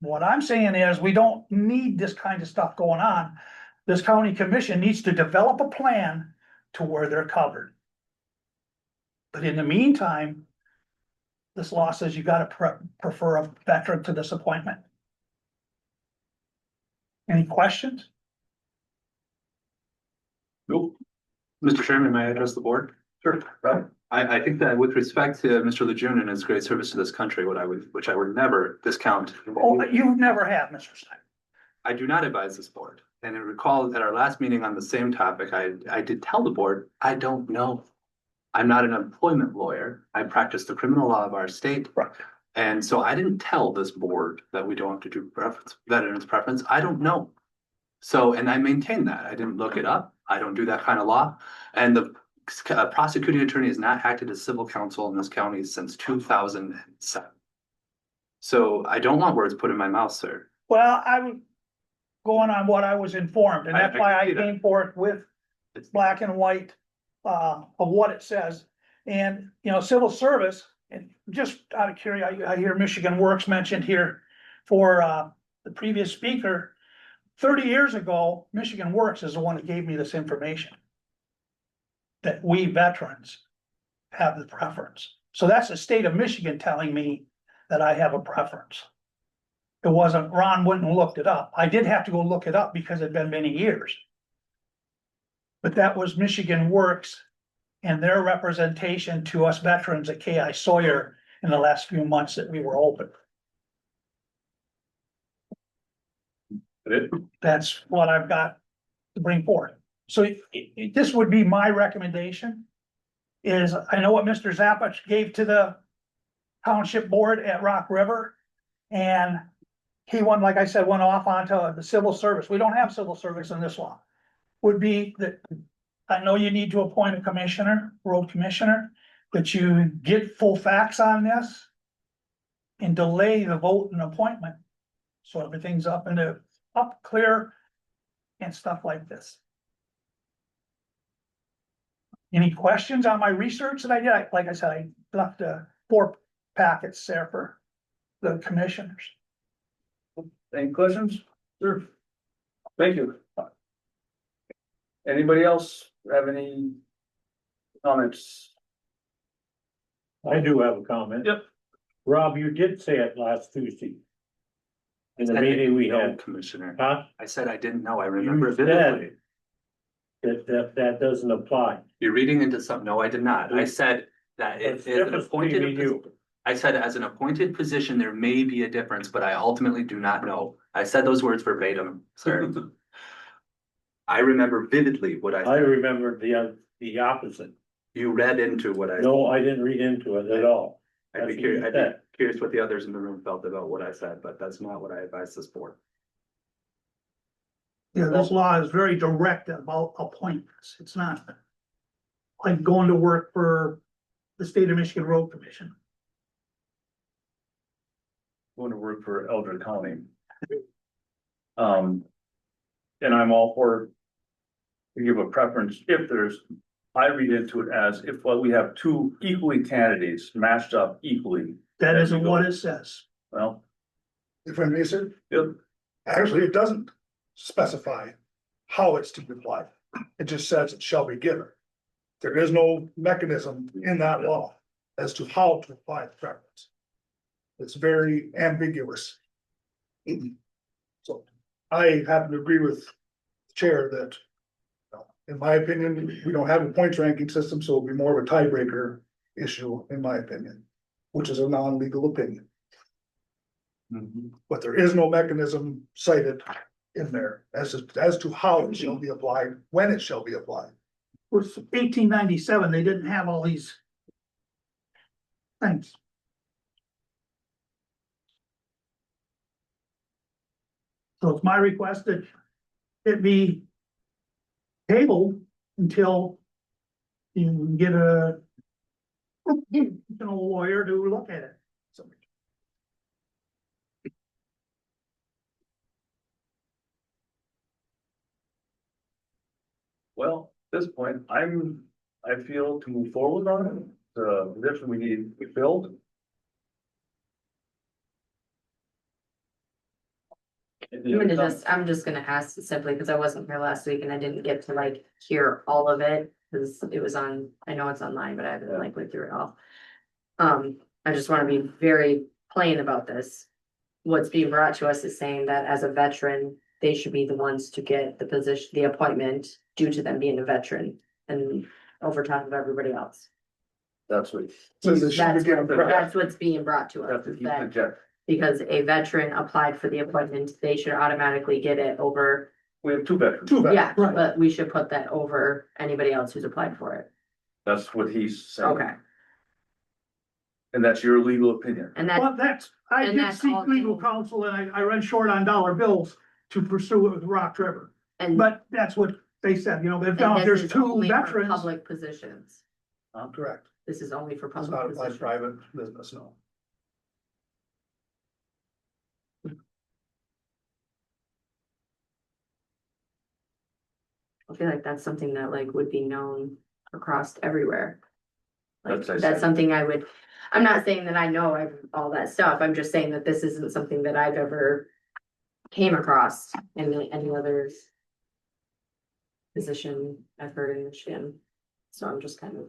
Speaker 9: What I'm saying is we don't need this kind of stuff going on. This county commission needs to develop a plan to where they're covered. But in the meantime, this law says you gotta prefer a veteran to this appointment. Any questions?
Speaker 1: Nope.
Speaker 10: Mr. Chairman, may I address the board?
Speaker 1: Sure. Right.
Speaker 10: I think that with respect to Mr. Lejeune and his great service to this country, which I would never discount.
Speaker 9: Oh, you never have, Mr. Stein.
Speaker 10: I do not advise this board. And I recall at our last meeting on the same topic, I did tell the board, I don't know. I'm not an employment lawyer. I practice the criminal law of our state.
Speaker 9: Right.
Speaker 10: And so I didn't tell this board that we don't have to do veterans preference. I don't know. So, and I maintain that. I didn't look it up. I don't do that kind of law. And the prosecuting attorney has not acted as civil counsel in this county since 2007. So I don't want words put in my mouth, sir.
Speaker 9: Well, I was going on what I was informed, and that's why I came forth with black and white of what it says. And, civil service, and just out of curiosity, I hear Michigan Works mentioned here for the previous speaker. 30 years ago, Michigan Works is the one that gave me this information. That we veterans have the preference. So that's the state of Michigan telling me that I have a preference. It wasn't, Ron went and looked it up. I did have to go look it up because it'd been many years. But that was Michigan Works and their representation to us veterans at KI Sawyer in the last few months that we were open. That's what I've got to bring forth. So this would be my recommendation. Is I know what Mr. Zappich gave to the township board at Rock River. And he like I said, went off onto the civil service. We don't have civil service in this law. Would be that I know you need to appoint a commissioner, road commissioner, but you get full facts on this and delay the vote and appointment. So everything's up clear and stuff like this. Any questions on my research that I did? Like I said, I left 4 packets there for the commissioners.
Speaker 1: Any questions? Sure. Thank you. Anybody else have any comments?
Speaker 5: I do have a comment.
Speaker 1: Yep.
Speaker 5: Rob, you did say it last Tuesday. In the meeting we had,
Speaker 10: Commissioner.
Speaker 5: huh?
Speaker 10: I said I didn't know. I remember
Speaker 5: You said
Speaker 10: vividly.
Speaker 5: That doesn't apply.
Speaker 10: You're reading into something. No, I did not. I said that
Speaker 5: It's
Speaker 10: it is an
Speaker 5: different
Speaker 10: appointed.
Speaker 5: between you.
Speaker 10: I said as an appointed position, there may be a difference, but I ultimately do not know. I said those words verbatim, sir. I remember vividly what I
Speaker 5: I
Speaker 10: said.
Speaker 5: remember the opposite.
Speaker 10: You read into what I.
Speaker 5: No, I didn't read into it at all.
Speaker 10: I'd be curious what the others in the room felt about what I said, but that's not what I advised this board.
Speaker 9: Yeah, this law is very direct about appointments. It's not like going to work for the state of Michigan Road Commission.
Speaker 1: Going to work for Alger County. And I'm all for to give a preference if there's, I read into it as if we have 2 equally candidates matched up equally.
Speaker 9: That isn't what it says.
Speaker 1: Well,
Speaker 6: If I may, sir,
Speaker 1: yep,
Speaker 6: actually, it doesn't specify how it's to be applied. It just says it shall be given. There is no mechanism in that law as to how to apply the preference. It's very ambiguous. So I happen to agree with the chair that, in my opinion, we don't have a points ranking system, so it'll be more of a tiebreaker issue, in my opinion, which is a non-legal opinion. but there is no mechanism cited in there as to how it shall be applied, when it shall be applied.
Speaker 9: Was 1897, they didn't have all these things. So it's my request that it be tabled until you can get a lawyer to look at it. So,
Speaker 1: Well, at this point, I feel to move forward on it, the position we need filled.
Speaker 3: I'm just gonna ask simply because I wasn't here last week and I didn't get to like hear all of it. Cause it was on, I know it's online, but I haven't like went through it all. I just wanna be very plain about this. What's being brought to us is saying that as a veteran, they should be the ones to get the position, the appointment due to them being a veteran and over top of everybody else.
Speaker 1: That's what.
Speaker 3: That's what's being brought to us,
Speaker 1: That's what
Speaker 3: is
Speaker 1: he
Speaker 3: that
Speaker 1: suggests.
Speaker 3: because a veteran applied for the appointment, they should automatically get it over.
Speaker 1: We have two veterans.
Speaker 3: Yeah, but we should put that over anybody else who's applied for it.
Speaker 1: That's what he's saying.
Speaker 3: Okay,
Speaker 1: And that's your legal opinion.
Speaker 3: and that,
Speaker 9: but I
Speaker 3: And
Speaker 9: did
Speaker 3: that's
Speaker 9: seek
Speaker 3: all
Speaker 9: legal
Speaker 3: too.
Speaker 9: counsel and I ran short on dollar bills to pursue it with Rock River.
Speaker 3: and.
Speaker 9: But that's what they said, you know, if
Speaker 3: and this
Speaker 9: there's
Speaker 3: is
Speaker 9: two
Speaker 3: only for
Speaker 9: veterans.
Speaker 3: Public positions.
Speaker 6: Correct.
Speaker 3: This is only for
Speaker 6: It's
Speaker 3: public
Speaker 6: not a
Speaker 3: positions.
Speaker 6: private business, no.
Speaker 3: I feel like that's something that like would be known across everywhere. Like,
Speaker 1: That's I said.
Speaker 3: something I'm not saying that I know all that stuff, I'm just saying that this isn't something that I've ever came across in any other position I've heard in Michigan. So I'm just kind of.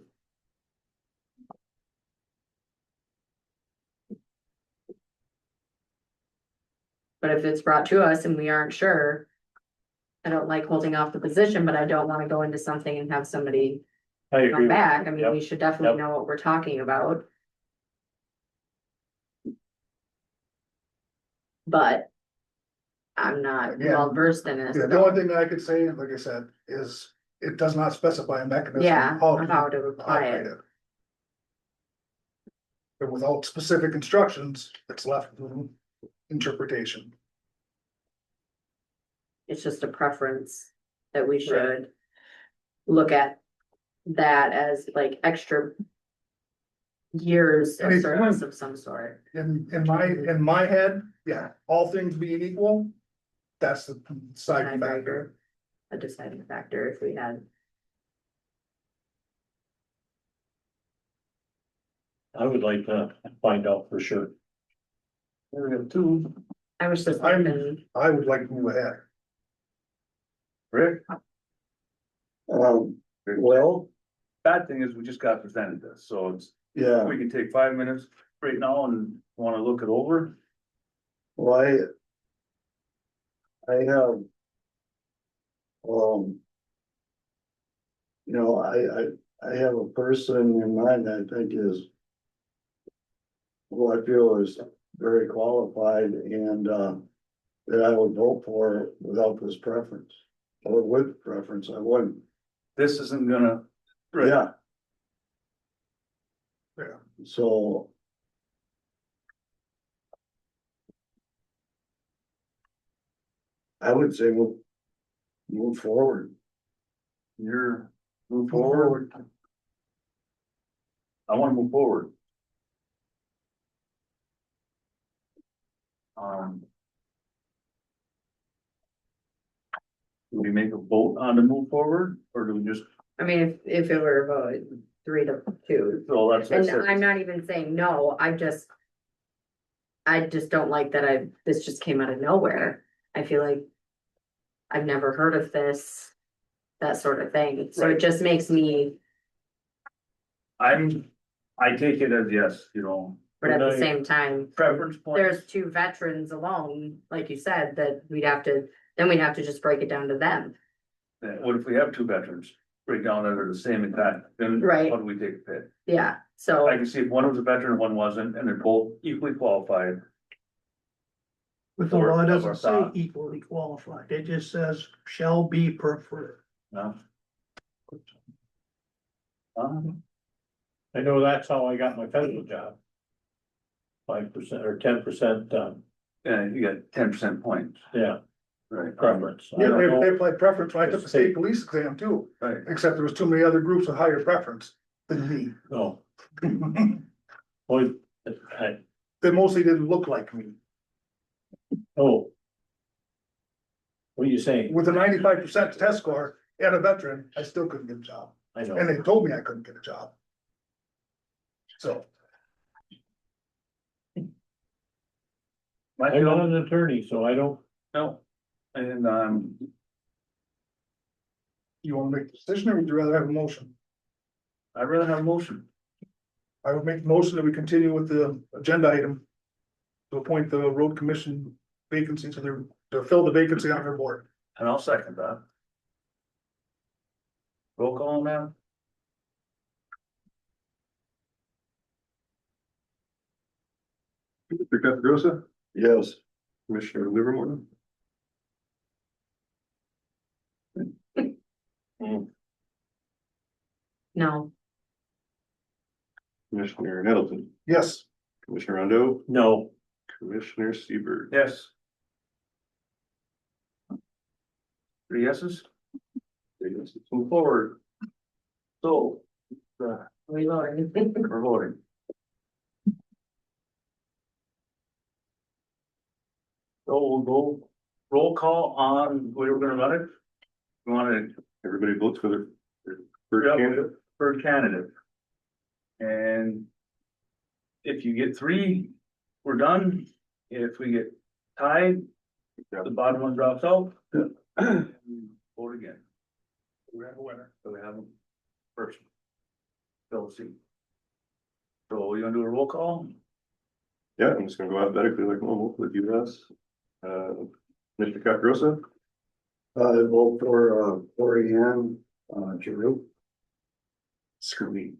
Speaker 3: But if it's brought to us and we aren't sure, I don't like holding off the position, but I don't wanna go into something and have somebody
Speaker 5: I agree.
Speaker 3: come
Speaker 5: with
Speaker 3: back. I
Speaker 5: you.
Speaker 3: mean, we should definitely know what we're talking about. But I'm not
Speaker 6: Again,
Speaker 3: well versed in this.
Speaker 6: Yeah, the only thing that I could say, like I said, is it does not specify a mechanism.
Speaker 3: Yeah,
Speaker 6: how
Speaker 3: how to apply
Speaker 6: operate
Speaker 3: it.
Speaker 6: But without specific instructions, it's left to interpretation.
Speaker 3: It's just a preference that we should look at that as like extra years of
Speaker 6: Anytime.
Speaker 3: service of some sort.
Speaker 6: In my head, yeah, all things being equal, that's the deciding factor.
Speaker 3: A deciding factor if we had.
Speaker 5: I would like to find out for sure.
Speaker 1: We have two.
Speaker 3: I was just
Speaker 6: I'm-
Speaker 3: thinking,
Speaker 6: I would like to move ahead.
Speaker 1: Rick?
Speaker 2: Well,
Speaker 1: Bad thing is we just got presented this, so it's,
Speaker 2: yeah,
Speaker 1: we can take 5 minutes right now and wanna look it over.
Speaker 2: well, I have. You know, I have a person in mind that I think is. Who I feel is very qualified and, that I would vote for without this preference. Or with preference, I wouldn't.
Speaker 1: This isn't gonna. Right.
Speaker 2: Yeah.
Speaker 6: Yeah.
Speaker 2: So. I would say we'll move forward.
Speaker 1: You're, move forward. I wanna move forward. Do we make a vote on to move forward, or do we just,
Speaker 3: I mean, if it were a vote 3-2,
Speaker 1: so that's.
Speaker 3: and I'm not even saying no, I just don't like that this just came out of nowhere. I feel like I've never heard of this, that sort of thing, so it just makes me,
Speaker 1: I take it as yes, you know,
Speaker 3: but at the same time,
Speaker 1: preference point.
Speaker 3: there's two veterans alone, like you said, that we'd have to just break it down to them.
Speaker 1: What if we have two veterans, break down that are the same exact, then
Speaker 3: Right.
Speaker 1: how do we take a pick?
Speaker 3: Yeah, so,
Speaker 1: I can see if one was a veteran and one wasn't, and they're both equally qualified.
Speaker 9: But the
Speaker 1: Or
Speaker 9: law
Speaker 1: of our
Speaker 9: doesn't say
Speaker 1: thought.
Speaker 9: equally qualified, it just says shall be preferred.
Speaker 1: No.
Speaker 5: I know that's how I got my federal job. 5% or 10%,
Speaker 1: Yeah, you got 10% points,
Speaker 5: yeah,
Speaker 1: right?
Speaker 5: preference. I
Speaker 6: Yeah,
Speaker 5: don't know.
Speaker 6: they applied preference when I took the state police exam too,
Speaker 1: Right.
Speaker 6: except there was too many other groups with higher preference than me.
Speaker 5: No. Boy, I,
Speaker 6: They mostly didn't look like me.
Speaker 5: oh. What are you saying?
Speaker 6: With a 95% test score and a veteran, I still couldn't get a job.
Speaker 5: I
Speaker 6: And
Speaker 5: know.
Speaker 6: they told me I couldn't get a job. So,
Speaker 1: My
Speaker 5: I'm not
Speaker 1: feeling,
Speaker 5: an attorney, so I don't,
Speaker 1: no, and,
Speaker 6: you wanna make the decision or would you rather have a motion?
Speaker 1: I'd rather have a motion.
Speaker 6: I would make the motion that we continue with the agenda item. To appoint the road commission vacancy to fill the vacancy on their board.
Speaker 1: And I'll second that. Roll call, man.
Speaker 11: Mr. Caprosa,
Speaker 2: Yes.
Speaker 11: Commissioner Livermore,
Speaker 3: No,
Speaker 11: Commissioner Nettleton,
Speaker 6: Yes,
Speaker 11: Commissioner Rondo,
Speaker 5: no,
Speaker 11: Commissioner Seaver.
Speaker 1: Yes. 3 yeses, let's move forward. So,
Speaker 3: reloading.
Speaker 1: we're voting. So we'll go roll call on, we were gonna run it. You wanna,
Speaker 11: Everybody votes for their first
Speaker 1: yeah,
Speaker 11: candidate.
Speaker 1: for candidate. And if you get 3, we're done. If we get tied, the bottom one drops out. Vote again. We have a winner, so we have a first. Fill the seat. So we gonna do a roll call?
Speaker 11: Yeah, I'm just gonna go alphabetically like normal with you guys. Mr. Caprosa,
Speaker 2: I vote for, Lori Ann, Giroux.
Speaker 11: screw me.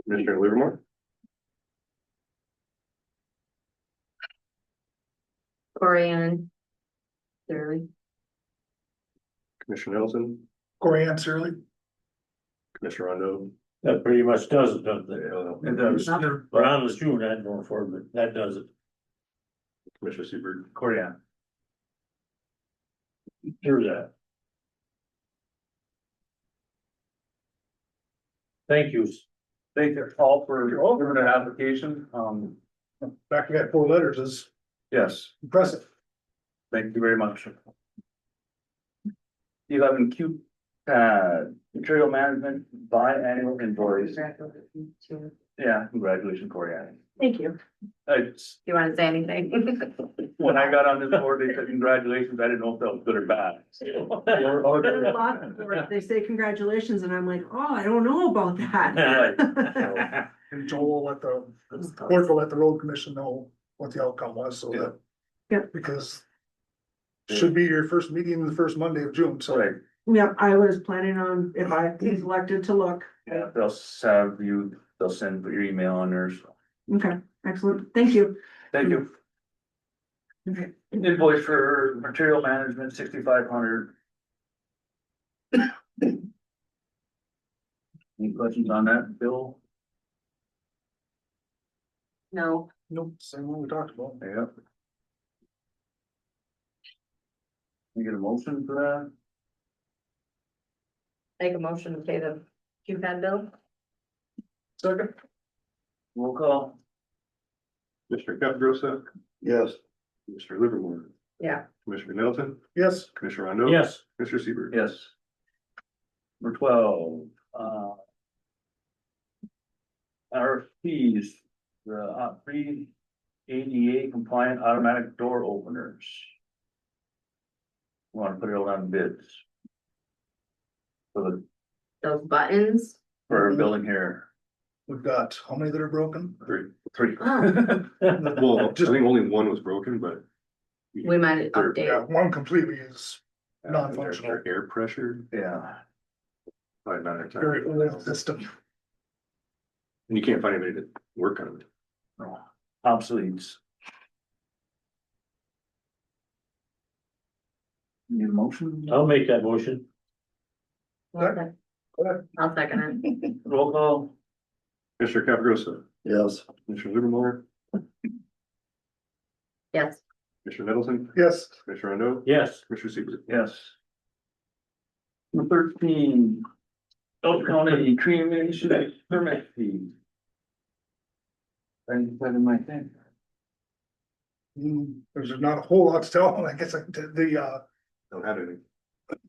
Speaker 11: Commissioner Livermore,
Speaker 3: Corian. Surly.
Speaker 11: Commissioner Nettleton,
Speaker 6: Corey Ann Surley.
Speaker 11: Commissioner Rondo.
Speaker 5: that pretty much does it, doesn't it?
Speaker 1: It does.
Speaker 5: But on the shoe, I'm going for it, but that does it.
Speaker 11: Commissioner Seaver.
Speaker 1: Corian.
Speaker 5: Here's that. Thank you.
Speaker 1: Thank you all for doing an application.
Speaker 6: Back to back 4 letters is
Speaker 1: Yes,
Speaker 6: impressive.
Speaker 1: thank you very much. 11 Q, material management biannual invoice. Yeah, congratulations, Corian.
Speaker 3: Thank you.
Speaker 1: It's,
Speaker 3: You wanna say anything?
Speaker 1: when I got on this board, they said congratulations. I didn't know if that was good or bad.
Speaker 12: There's a lot of work. They say congratulations and I'm like, oh, I don't know about that.
Speaker 1: Right.
Speaker 6: And Joel will let the clerk will let the road commission know what the outcome was, so that.
Speaker 12: Yeah.
Speaker 6: Because. Should be your first meeting the first Monday of June, so.
Speaker 1: Right,
Speaker 12: Yep, I was planning on, if I was elected to look.
Speaker 1: yeah, they'll have you, they'll send your email on there, so,
Speaker 12: Okay, excellent. Thank you.
Speaker 1: thank you. Invoice for material management, 6,500. Any questions on that, Bill?
Speaker 3: No,
Speaker 6: Nope, same one we talked about.
Speaker 1: Yeah. Can you get a motion for that?
Speaker 3: make a motion to pay the Q-Pen bill.
Speaker 6: Second.
Speaker 1: Roll call.
Speaker 11: Commissioner Caprosa,
Speaker 2: Yes.
Speaker 11: Commissioner Livermore,
Speaker 3: Yeah,
Speaker 11: Commissioner Nettleton,
Speaker 6: Yes,
Speaker 11: Commissioner Rondo.
Speaker 5: Yes,
Speaker 11: Commissioner Seaver.
Speaker 1: Yes. Number 12, RFPs, the pre-ADA compliant automatic door openers. Want to put it out on bids. For the,
Speaker 3: those buttons.
Speaker 1: for our building here,
Speaker 6: we've got, how many that are broken?
Speaker 1: 3.
Speaker 3: Oh.
Speaker 11: Well, I think only one was broken, but.
Speaker 3: We might
Speaker 11: They're-
Speaker 6: Yeah,
Speaker 3: update.
Speaker 6: one completely is
Speaker 11: They're
Speaker 6: non-functional,
Speaker 11: air pressure.
Speaker 1: Yeah,
Speaker 11: Probably not a time.
Speaker 6: very old system.
Speaker 11: And you can't find anybody to work on it.
Speaker 1: no, obsoletes. Need a motion?
Speaker 5: I'll make that motion.
Speaker 3: I'll second it.
Speaker 1: Roll call.
Speaker 11: Commissioner Caprosa,
Speaker 2: Yes.
Speaker 11: Commissioner Livermore,
Speaker 3: Yes,
Speaker 11: Commissioner Middleton,
Speaker 6: Yes,
Speaker 11: Commissioner Rondo,
Speaker 5: Yes,
Speaker 11: Commissioner Seaver.
Speaker 1: Yes. Number 13. Elk County cremation permit fee. I put in my thing.
Speaker 6: there's not a whole lot to tell, I guess,
Speaker 11: Don't have anything.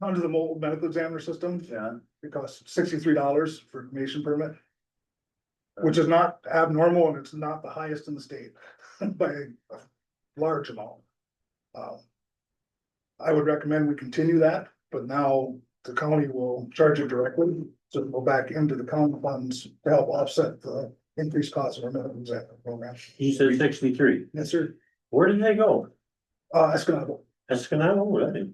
Speaker 6: under the mobile medical examiner system,
Speaker 1: Yeah.
Speaker 6: it costs $63 for cremation permit. Which is not abnormal and it's not the highest in the state by a large amount. I would recommend we continue that, but now the county will charge it directly, so it'll go back into the county funds to help offset the increased cost of our medical examiner program.
Speaker 5: you said 63.
Speaker 6: Yes, sir.
Speaker 5: Where did they go?
Speaker 6: Escanaba.
Speaker 5: Escanaba, really?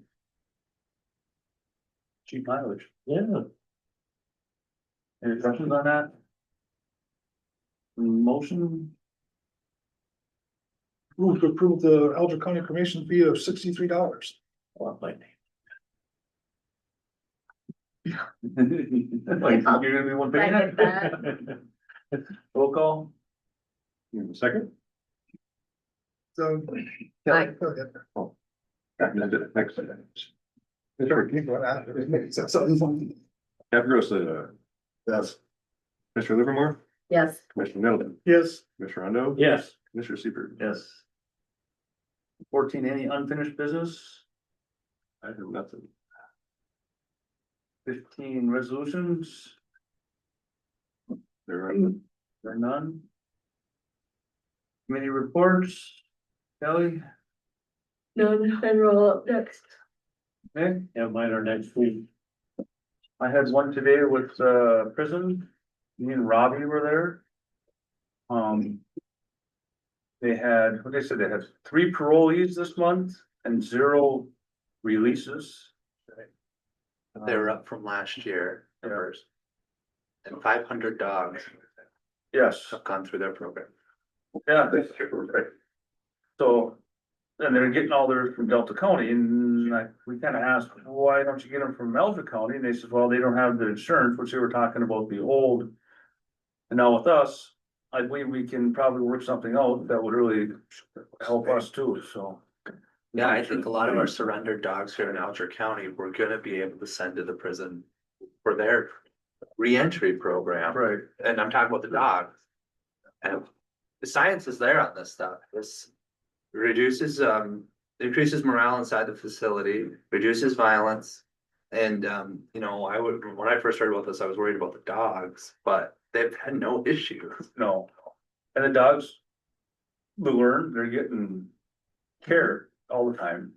Speaker 1: Cheap mileage.
Speaker 5: Yeah.
Speaker 1: Any questions on that? Motion?
Speaker 6: Move to approve the Alger County cremation fee of $63.
Speaker 5: Well, my name.
Speaker 1: Like, you're gonna be one paying
Speaker 3: Second
Speaker 1: it? Roll call?
Speaker 11: You have a second?
Speaker 6: So.
Speaker 3: Aye.
Speaker 6: Go ahead.
Speaker 11: Next.
Speaker 6: Sure, keep going after. Is that something funny?
Speaker 11: Caprosa,
Speaker 2: Yes.
Speaker 11: Commissioner Livermore,
Speaker 3: yes,
Speaker 11: Commissioner Middleton,
Speaker 6: Yes.
Speaker 11: Commissioner Rondo.
Speaker 5: Yes,
Speaker 11: Commissioner Seaver.
Speaker 1: Yes. 14, any unfinished business?
Speaker 11: I have nothing.
Speaker 1: 15, resolutions?
Speaker 11: There are
Speaker 1: There are none. Committee reports? Kelly?
Speaker 3: no, then roll up next.
Speaker 1: Nick?
Speaker 5: yeah, mine are next week.
Speaker 1: I had one today with prison. Me and Robbie were there. They had, what they said, they had 3 parolees this month and 0 releases.
Speaker 10: They were up from last year, numbers. And 500 dogs
Speaker 1: Yes,
Speaker 10: have gone through their program.
Speaker 1: yeah, right. So, and they're getting all theirs from Delta County, and we kind of asked, why don't you get them from Alger County? And they said, well, they don't have the insurance, which they were talking about the old. And now with us, I believe we can probably work something out that would really help us too, so.
Speaker 10: Yeah, I think a lot of our surrendered dogs here in Alger County, we're gonna be able to send to the prison for their reentry program.
Speaker 1: Right,
Speaker 10: And I'm talking about the dogs. And the science is there on this stuff. This reduces, increases morale inside the facility, reduces violence. And, you know, when I first heard about this, I was worried about the dogs, but they've had no issues.
Speaker 1: no. And the dogs learn, they're getting care all the time.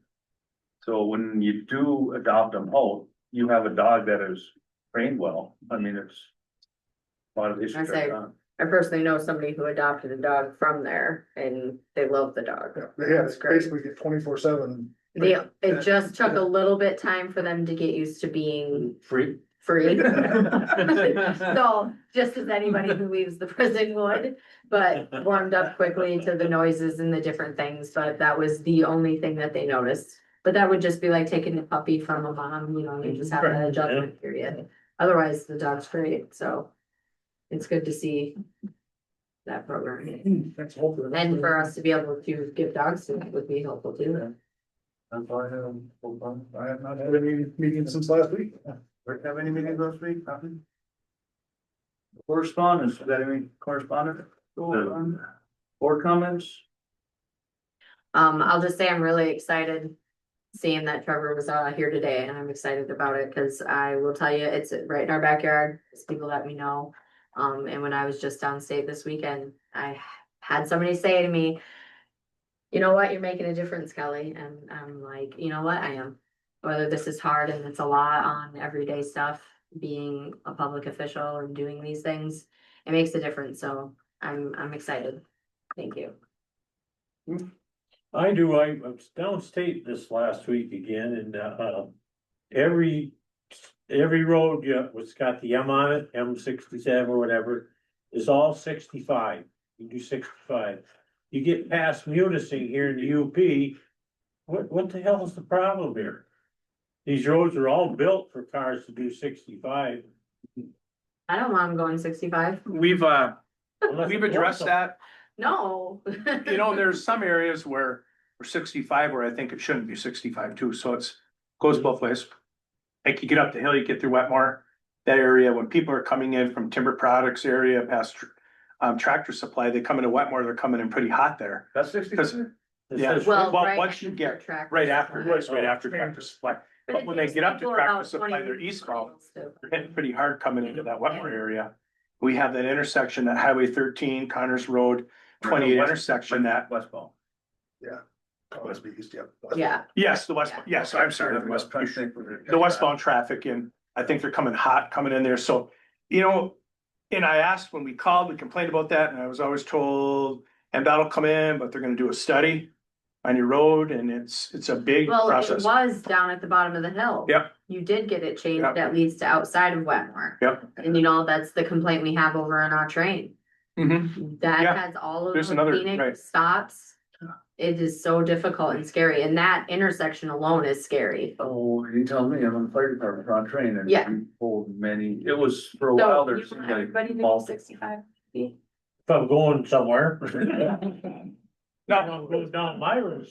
Speaker 1: So when you do adopt them out, you have a dog that is trained well. I mean, it's. A lot of issues.
Speaker 3: I say-
Speaker 1: are
Speaker 3: I personally know somebody who adopted a dog from there and they love the dog.
Speaker 6: Yeah,
Speaker 3: It's
Speaker 6: it's
Speaker 3: great.
Speaker 6: basically get 24/7.
Speaker 3: It just took a little bit time for them to get used to being
Speaker 1: free.
Speaker 3: free. So, just as anybody who leaves the prison would, but warmed up quickly to the noises and the different things, but that was the only thing that they noticed. But that would just be like taking a puppy from a mom, you know, you just have that adjustment period. Otherwise, the dog's great, so it's good to see that program.
Speaker 6: That's hopefully.
Speaker 3: And for us to be able to give dogs to it would be helpful too.
Speaker 1: That's all I have. Hold on.
Speaker 6: I have not had any meetings since last week.
Speaker 1: Rick, have any meetings last week? Nothing? Correspondence, got any correspondence? Board comments?
Speaker 3: I'll just say I'm really excited seeing that Trevor was here today and I'm excited about it because I will tell you, it's right in our backyard. As people let me know. And when I was just downstate this weekend, I had somebody say to me, you know what, you're making a difference, Kelly. And I'm like, you know what, I am. Whether this is hard and it's a lot on everyday stuff, being a public official and doing these things, it makes a difference. So I'm excited. Thank you.
Speaker 5: I do, I was downstate this last week again and, every road, yeah, was got the M on it, M67 or whatever, is all 65. You do 65. You get past Munising here in the UP, what the hell is the problem here? these roads are all built for cars to do 65.
Speaker 3: I don't want them going 65.
Speaker 8: We've
Speaker 5: unless
Speaker 8: we've
Speaker 5: it's
Speaker 8: addressed
Speaker 5: local.
Speaker 8: that.
Speaker 3: No.
Speaker 8: You know, there's some areas where we're 65 where I think it shouldn't be 65 too, so goes both ways. Like you get up the hill, you get through Wetmore, that area, when people are coming in from timber products area past Tractor Supply, they come into Wetmore, they're coming in pretty hot there.
Speaker 1: That's 60.
Speaker 8: Because,
Speaker 5: It
Speaker 8: yeah,
Speaker 5: says-
Speaker 3: Well,
Speaker 8: well,
Speaker 3: right
Speaker 8: once you
Speaker 3: after
Speaker 8: get,
Speaker 3: Tractor
Speaker 8: right after,
Speaker 3: Supply.
Speaker 8: right after Tractor Supply. But
Speaker 3: it
Speaker 8: when they
Speaker 3: takes
Speaker 8: get up to
Speaker 3: people
Speaker 8: Tractor
Speaker 3: about
Speaker 8: Supply,
Speaker 3: 20
Speaker 8: they're eastbound,
Speaker 3: minutes to-
Speaker 8: they're hitting pretty hard coming into that Wetmore area. We have that intersection, that Highway 13, Connors Road, 28 intersection that.
Speaker 1: Westball.
Speaker 6: Must be east, yeah.
Speaker 3: Yeah,
Speaker 8: Yes, the west, yes, I'm sorry, the westbound traffic, and I think they're coming hot, coming in there, so, you know. And I asked when we called, we complained about that, and I was always told, and that'll come in, but they're gonna do a study on your road, and it's a big
Speaker 3: well, it
Speaker 8: process.
Speaker 3: was down at the bottom of the hill.
Speaker 8: Yep.
Speaker 3: You did get it changed
Speaker 8: Yep.
Speaker 3: at least to outside of Wetmore.
Speaker 8: Yep.
Speaker 3: And you know, that's the complaint we have over on our train.
Speaker 8: Mhm.
Speaker 3: That
Speaker 8: Yeah.
Speaker 3: has all of
Speaker 8: There's
Speaker 3: the
Speaker 8: another-
Speaker 3: scenic
Speaker 8: right.
Speaker 3: stops. It is so difficult and scary, and that intersection alone is scary.
Speaker 1: Oh, you tell me, I'm on the fire department on train and
Speaker 3: Yeah.
Speaker 1: we pulled many, it was for a while,
Speaker 3: So you
Speaker 1: there's
Speaker 3: want
Speaker 1: like.
Speaker 3: everybody to do
Speaker 1: multiple-
Speaker 3: 65 feet?
Speaker 5: If I'm going somewhere.
Speaker 8: No,
Speaker 5: I'm going down my road.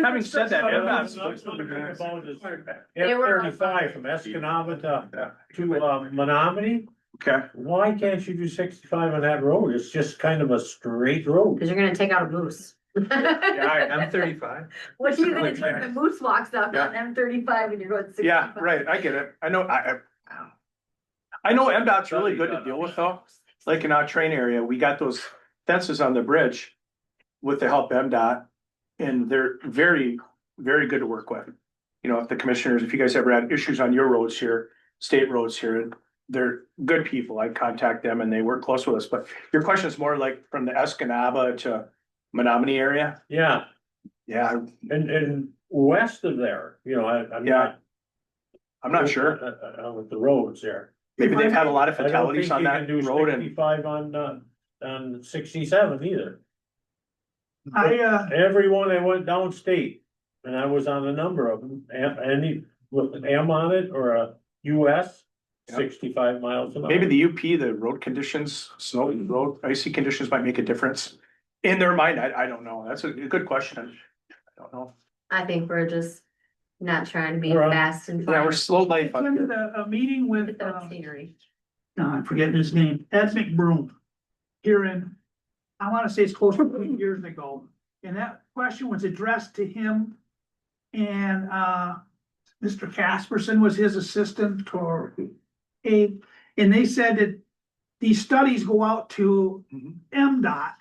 Speaker 8: having said that, MDOT's
Speaker 3: They were-
Speaker 5: F-35 from Escanaba to Menominee,
Speaker 8: okay,
Speaker 5: why can't you do 65 on that road? It's just kind of a straight road.
Speaker 3: Cause you're gonna take out a moose.
Speaker 8: I'm 35.
Speaker 3: What are you gonna take the moose walks up
Speaker 8: Yeah.
Speaker 3: on M35 and you're going 65?
Speaker 8: Yeah, right, I get it, I know, I know MDOT's really good to deal with though, like in our train area, we got those fences on the bridge. With the help of MDOT, and they're very, very good to work with. You know, if the commissioners, if you guys ever had issues on your roads here, state roads here, they're good people, I'd contact them and they work close with us, but your question is more like from the Escanaba to Menominee area?
Speaker 5: Yeah,
Speaker 8: Yeah,
Speaker 5: and west of there, you know, I'm not.
Speaker 8: I'm not sure,
Speaker 5: With the roads there.
Speaker 8: maybe they've had a lot of
Speaker 5: I don't
Speaker 8: fatalities
Speaker 5: think
Speaker 8: on
Speaker 5: you
Speaker 8: that
Speaker 5: can do
Speaker 8: road and.
Speaker 5: 65 on 67 either. Everyone I went downstate, and I was on a number of them, any with an M on it or a US,
Speaker 8: Yep.
Speaker 5: 65 miles an hour.
Speaker 8: Maybe the UP, the road conditions, snow, road, icy conditions might make a difference. In their mind, I don't know. That's a good question. I don't know.
Speaker 3: I think we're just not trying to be
Speaker 5: We're on-
Speaker 3: fast and
Speaker 8: Yeah, we're
Speaker 3: fun
Speaker 8: slow life.
Speaker 9: I attended a meeting with,
Speaker 3: without scenery.
Speaker 9: no, I'm forgetting his name, Ed McBroom. Here in, I wanna say it's close to 3 years ago, and that question was addressed to him. And, Mr. Casperson was his assistant or Abe, and they said that these studies go out to
Speaker 8: Mhm.
Speaker 9: MDOT.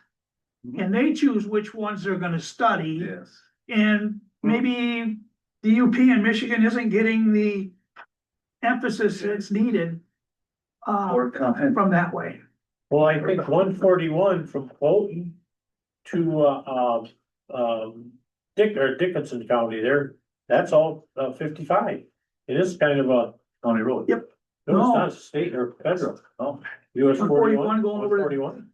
Speaker 9: And they choose which ones they're gonna study.
Speaker 1: Yes.
Speaker 9: And maybe the UP in Michigan isn't getting the emphasis that's needed.
Speaker 1: Or comment.
Speaker 9: From that way.
Speaker 5: Well, I think 141 from Fulton to, Dickinson County there, that's all 55. It is kind of a
Speaker 1: County road.
Speaker 9: Yep.
Speaker 5: no, it's
Speaker 9: No.
Speaker 5: not state or federal.
Speaker 1: Oh,
Speaker 5: US
Speaker 9: 141
Speaker 5: 41,
Speaker 9: going over to-
Speaker 5: 141.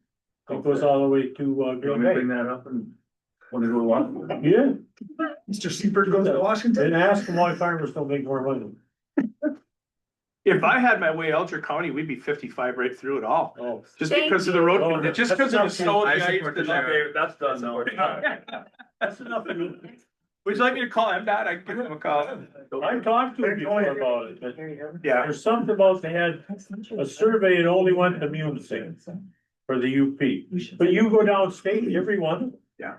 Speaker 5: It goes all the way to,
Speaker 1: you want
Speaker 5: Green
Speaker 1: me to
Speaker 5: Bay.
Speaker 1: bring that up and when they go on?
Speaker 5: Yeah,
Speaker 6: Mr. Seabird goes to Washington.
Speaker 5: and ask them why farmers don't make more money.
Speaker 8: If I had my way, Alger County, we'd be 55 right through it all.
Speaker 5: Oh,
Speaker 8: Just
Speaker 3: Thank
Speaker 8: because of the
Speaker 3: you.
Speaker 8: road,
Speaker 5: Oh,
Speaker 8: just
Speaker 5: that's
Speaker 8: because of the
Speaker 5: enough.
Speaker 8: snow.
Speaker 1: I
Speaker 8: the ice,
Speaker 1: support
Speaker 8: the-
Speaker 1: the Okay, that's done now.
Speaker 5: that's enough of you.
Speaker 8: Would you like me to call MDOT? I can give them a call.
Speaker 5: I talked to him before about it, but
Speaker 8: Yeah,
Speaker 5: there's something about they had a survey that only went to Munising for the UP. But you go downstate, everyone.
Speaker 8: yeah.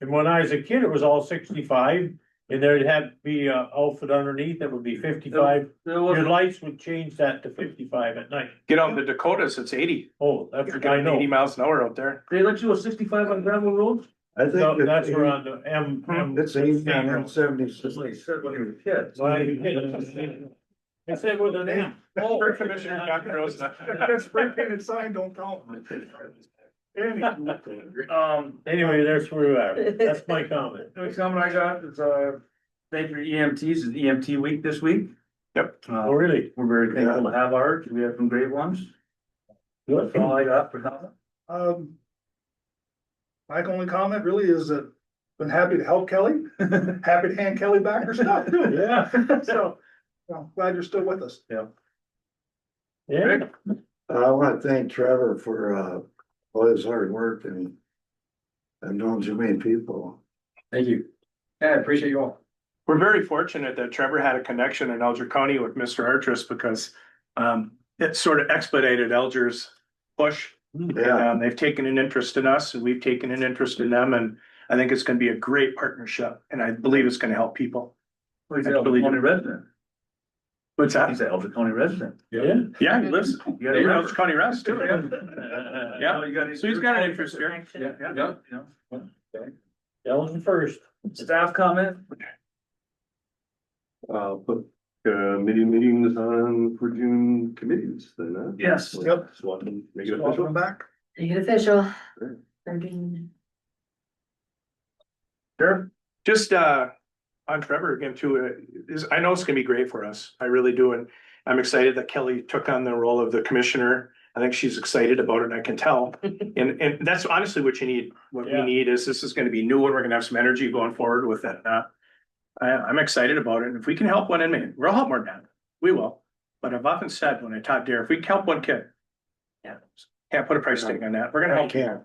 Speaker 5: And when I was a kid, it was all 65, and there'd have to be a outfit underneath that would be 55.
Speaker 1: There
Speaker 5: Your
Speaker 1: was,
Speaker 5: lights would change that to 55 at night.
Speaker 8: Get out in the Dakotas, it's 80.
Speaker 5: Oh, that's
Speaker 8: You're
Speaker 5: what I
Speaker 8: getting 80
Speaker 5: know.
Speaker 8: miles an hour out there.
Speaker 1: they let you a 65 on gravel roads?
Speaker 2: I think.
Speaker 5: No, that's
Speaker 2: it's
Speaker 5: where on the M.
Speaker 2: It's 80 on
Speaker 1: That's
Speaker 2: M76.
Speaker 1: what he said when he was a kid.
Speaker 5: Well, you did. I said with an M.
Speaker 8: Oh, Commissioner Dr. Rosa.
Speaker 6: That spray painted sign don't count.
Speaker 5: Anyway, that's where we are. That's my comment.
Speaker 1: Next comment I got is, thank your EMTs, it's EMT week this week.
Speaker 8: Yep.
Speaker 5: Oh, really?
Speaker 1: We're very thankful to have ours, we have some great ones.
Speaker 5: Good.
Speaker 1: That's all I got for comment.
Speaker 6: My only comment really is that been happy to help Kelly, happy to hand Kelly back her stuff too.
Speaker 5: Yeah.
Speaker 6: So, well, glad you're still with us.
Speaker 5: Yeah.
Speaker 2: I wanna thank Trevor for, all his hard work and knowing so many people.
Speaker 7: Thank you. Yeah, I appreciate you all.
Speaker 8: We're very fortunate that Trevor had a connection in Alger County with Mr. Artris because it sort of expedited Alger's push.
Speaker 2: Yeah,
Speaker 8: They've taken an interest in us and we've taken an interest in them, and I think it's gonna be a great partnership, and I believe it's gonna help people.
Speaker 1: He's an Elgin County resident.
Speaker 8: What's that?
Speaker 1: He's an Elgin County resident.
Speaker 5: Yeah.
Speaker 8: Yeah, he lives
Speaker 1: You gotta
Speaker 8: in
Speaker 1: remember.
Speaker 8: Alger County Rest too. Yeah.
Speaker 1: Yeah.
Speaker 8: So he's got an interest here.
Speaker 1: Yeah.
Speaker 5: That was the first.
Speaker 1: Staff comment?
Speaker 11: Put, meetings on for June committees then, huh?
Speaker 1: Yes.
Speaker 6: Yep.
Speaker 11: So I can make it
Speaker 6: Welcome
Speaker 11: official.
Speaker 6: back.
Speaker 3: Make it official.
Speaker 11: Great.
Speaker 3: They're doing-
Speaker 8: Sure. Just on Trevor again too, I know it's gonna be great for us. I really do. And I'm excited that Kelly took on the role of the commissioner. I think she's excited about it, I can tell. And that's honestly what you need. What we
Speaker 5: Yeah.
Speaker 8: need is this is gonna be new and we're gonna have some energy going forward with it. I'm excited about it. And if we can help one inmate, we'll help more than that. We will. But I've often said when I talk there, if we can help one kid. Yeah. Can't put a price tag on that. We're gonna help.
Speaker 2: can't.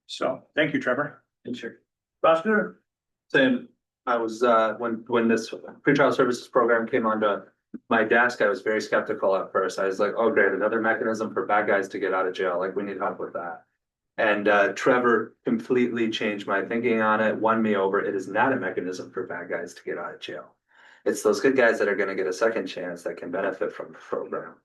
Speaker 8: So thank you, Trevor.
Speaker 10: Sure.
Speaker 1: Prosecutor?
Speaker 10: Same, I was, when this pretrial services program came onto my desk, I was very skeptical at first. I was like, oh, great, another mechanism for bad guys to get out of jail, like, we need help with that. And Trevor completely changed my thinking on it, won me over. It is not a mechanism for bad guys to get out of jail. It's those good guys that are gonna get a second chance that can benefit from the program.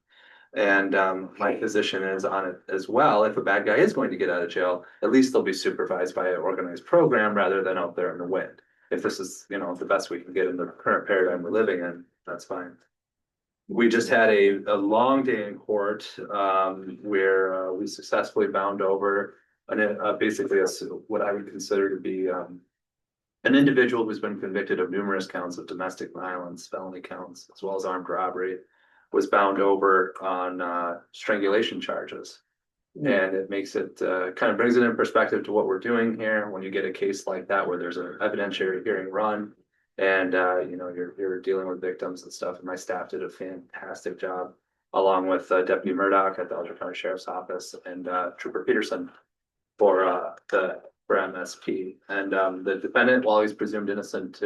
Speaker 10: And my position is on it as well. If a bad guy is going to get out of jail, at least they'll be supervised by an organized program rather than out there in the wind. If this is, the best we can get in the current paradigm we're living in, that's fine. We just had a long day in court where we successfully bound over basically what I would consider to be an individual who's been convicted of numerous counts of domestic violence, felony counts, as well as armed robbery, was bound over on strangulation charges. And it makes it kind of brings it in perspective to what we're doing here when you get a case like that where there's an evidentiary hearing run and you're dealing with victims and stuff. And my staff did a fantastic job along with Deputy Murdoch at the Alger County Sheriff's Office and Trooper Peterson for MSP. And the defendant, while he's presumed innocent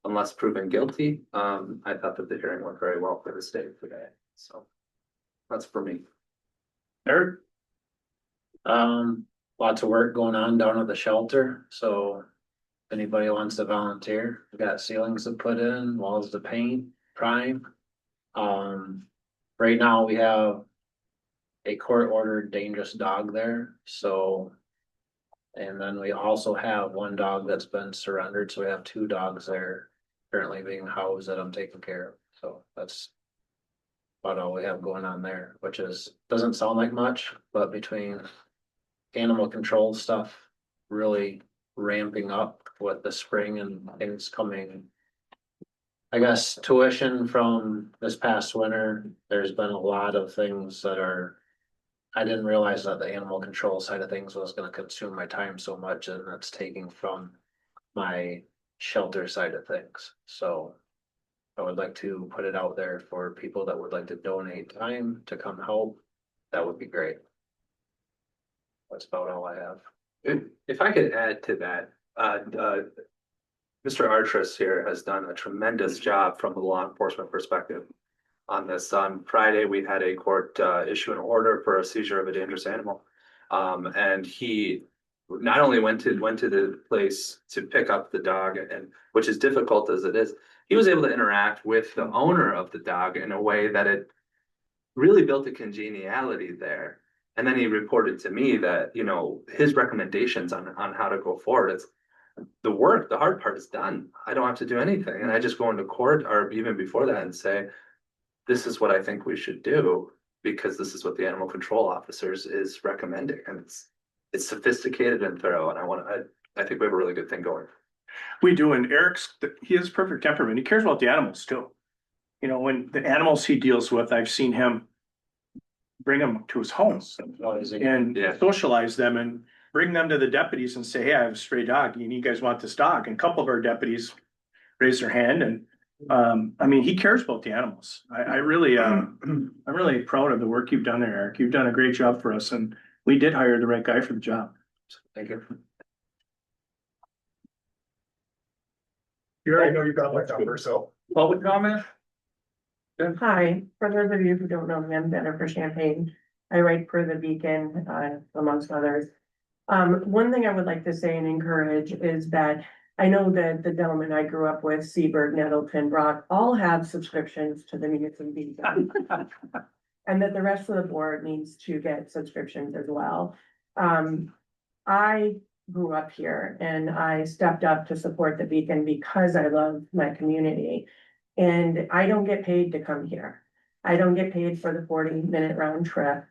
Speaker 10: unless proven guilty, I thought that the hearing went very well for the state today. So that's for me.
Speaker 1: Eric?
Speaker 13: Lots of work going on down at the shelter, so if anybody wants to volunteer, we got ceilings to put in, walls to paint, prime. Right now we have a court-ordered dangerous dog there, so. And then we also have one dog that's been surrendered, so we have two dogs there currently being housed that I'm taking care of, so that's about all we have going on there, which doesn't sound like much, but between animal control stuff really ramping up with the spring and things coming. I guess tuition from this past winter, there's been a lot of things I didn't realize that the animal control side of things was gonna consume my time so much, and that's taking from my shelter side of things, so. I would like to put it out there for people that would like to donate time to come help. That would be great. That's about all I have.
Speaker 10: If I could add to that, Mr. Artris here has done a tremendous job from the law enforcement perspective on this. On Friday, we had a court issue an order for a seizure of a dangerous animal. And he not only went to the place to pick up the dog, and which is difficult as it is, he was able to interact with the owner of the dog in a way that it really built a congeniality there. And then he reported to me that, his recommendations on how to go forward, it's the hard part is done. I don't have to do anything. And I just go into court or even before that and say, this is what I think we should do because this is what the animal control officers is recommending. And it's sophisticated and thorough. And I think we have a really good thing going.
Speaker 8: We do, and he has perfect temperament. He cares about the animals too. When the animals he deals with, I've seen him bring them to his home and socialize them. And bring them to the deputies and say, hey, I have a stray dog, and you guys want this dog? And a couple of our deputies raised their hand, and I mean, he cares about the animals. I really, I'm really proud of the work you've done there, Eric. You've done a great job for us, and we did hire the right guy for the job.
Speaker 13: Thank you.
Speaker 6: You already know you got my number, so.
Speaker 1: Public comment?
Speaker 14: Hi, for those of you who don't know me, I'm Jennifer Champagne. I write for the Beacon, amongst others. One thing I would like to say and encourage is that I know that the gentleman I grew up with, Seaberg, Nettleton, Brock, all have subscriptions to the Municipal Beacon. And that the rest of the board needs to get subscriptions as well. I grew up here and I stepped up to support the Beacon because I love my community. And I don't get paid to come here. I don't get paid for the 40-minute round trip.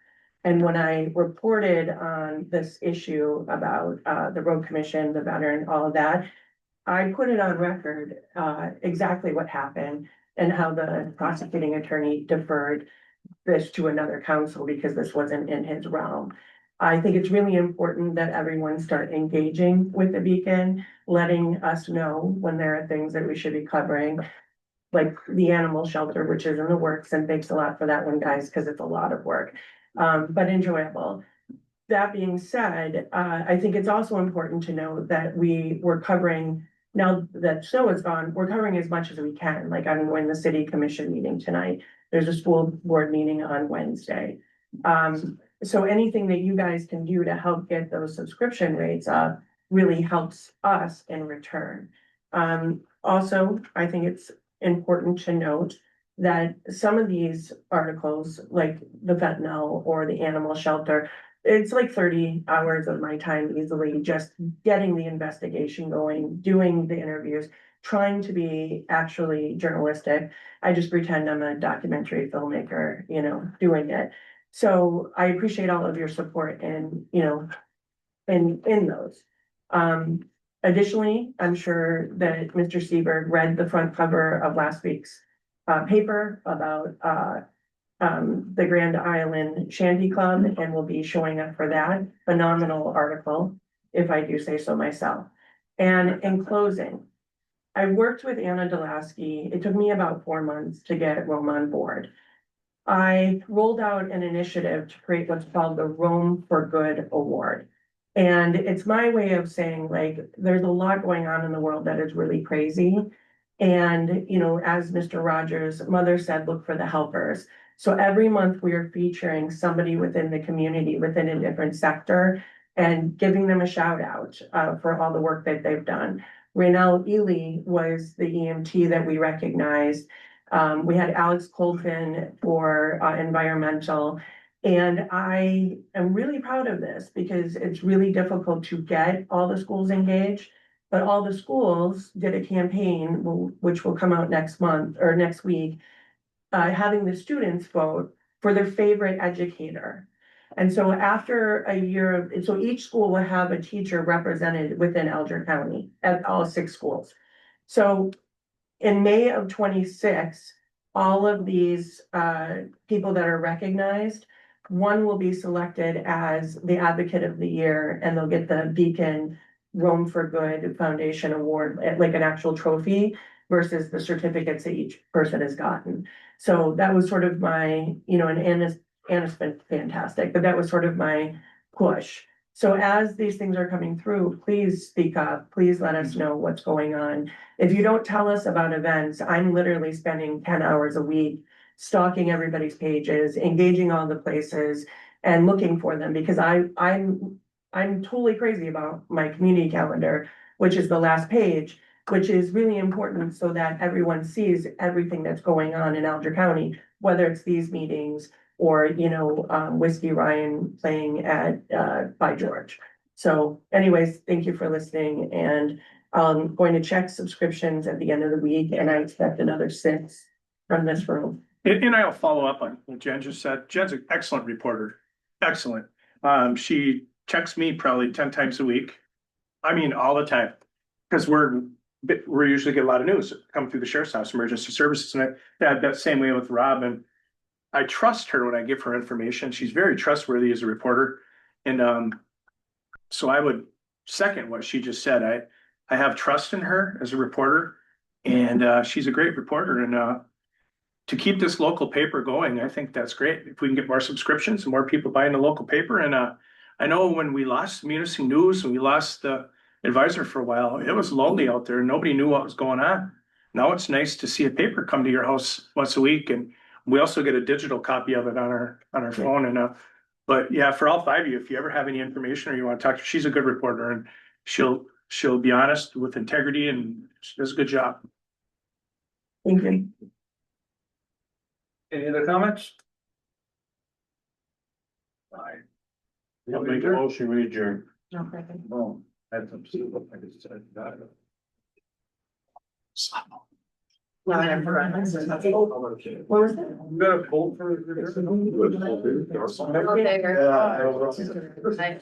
Speaker 14: And when I reported on this issue about the road commission, the veteran, all of that, I put it on record exactly what happened and how the prosecuting attorney deferred this to another council because this wasn't in his realm. I think it's really important that everyone start engaging with the Beacon, letting us know when there are things that we should be covering, like the animal shelter, which is in the works, and thanks a lot for that one, guys, because it's a lot of work, but enjoyable. That being said, I think it's also important to know that we were covering, now that snow is gone, we're covering as much as we can. Like I'm going to the city commission meeting tonight. There's a school board meeting on Wednesday. So anything that you guys can do to help get those subscription rates up really helps us in return. Also, I think it's important to note that some of these articles, like the fentanyl or the animal shelter, it's like 30 hours of my time easily just getting the investigation going, doing the interviews, trying to be actually journalistic. I just pretend I'm a documentary filmmaker, you know, doing it. So I appreciate all of your support and, you know, in those. Additionally, I'm sure that Mr. Seaberg read the front cover of last week's paper about the Grand Island Shanty Club and will be showing up for that. Phenomenal article, if I do say so myself. And in closing, I worked with Anna Delaski. It took me about 4 months to get Rome on board. I rolled out an initiative to create what's called the Rome for Good Award. And it's my way of saying, like, there's a lot going on in the world that is really crazy. And, you know, as Mr. Rogers' mother said, look for the helpers. So every month we are featuring somebody within the community, within a different sector, and giving them a shout out for all the work that they've done. Raynell Ely was the EMT that we recognized. We had Alex Colton for environmental. And I am really proud of this because it's really difficult to get all the schools engaged. But all the schools did a campaign, which will come out next month or next week, having the students vote for their favorite educator. And so after a year, so each school will have a teacher represented within Alger County at all 6 schools. So in May of 26, all of these people that are recognized, one will be selected as the Advocate of the Year, and they'll get the Beacon Rome for Good Foundation Award, like an actual trophy, versus the certificates that each person has gotten. So that was sort of my, you know, and Anna's been fantastic, but that was sort of my push. So as these things are coming through, please speak up, please let us know what's going on. If you don't tell us about events, I'm literally spending 10 hours a week stalking everybody's pages, engaging all the places and looking for them because I'm totally crazy about my community calendar, which is the last page, which is really important so that everyone sees everything that's going on in Alger County, whether it's these meetings or, you know, Whiskey Ryan playing at by George. So anyways, thank you for listening, and I'm going to check subscriptions at the end of the week, and I expect another 6 from this room.
Speaker 8: And I'll follow up on what Jen just said. Jen's an excellent reporter, excellent. She checks me probably 10 times a week. I mean, all the time, because we usually get a lot of news come through the sheriff's office, emergency services, and I had that same way with Rob. And I trust her when I give her information. She's very trustworthy as a reporter, and So I would second what she just said. I have trust in her as a reporter. And she's a great reporter and to keep this local paper going, I think that's great. If we can get more subscriptions and more people buying the local paper and I know when we lost Munising News and we lost the advisor for a while, it was lonely out there. Nobody knew what was going on. Now it's nice to see a paper come to your house once a week and we also get a digital copy of it on our phone and but yeah, for all five of you, if you ever have any information or you want to talk to her, she's a good reporter and she'll be honest with integrity and she does a good job.
Speaker 14: Thank you.
Speaker 1: Any other comments?
Speaker 5: I'll make a motion, we adjourn.
Speaker 1: No, that's absolutely. I just said that.
Speaker 14: No, I never read this. What was that?
Speaker 1: You got a vote for?
Speaker 3: All in favor?
Speaker 2: Yeah.
Speaker 3: Aye.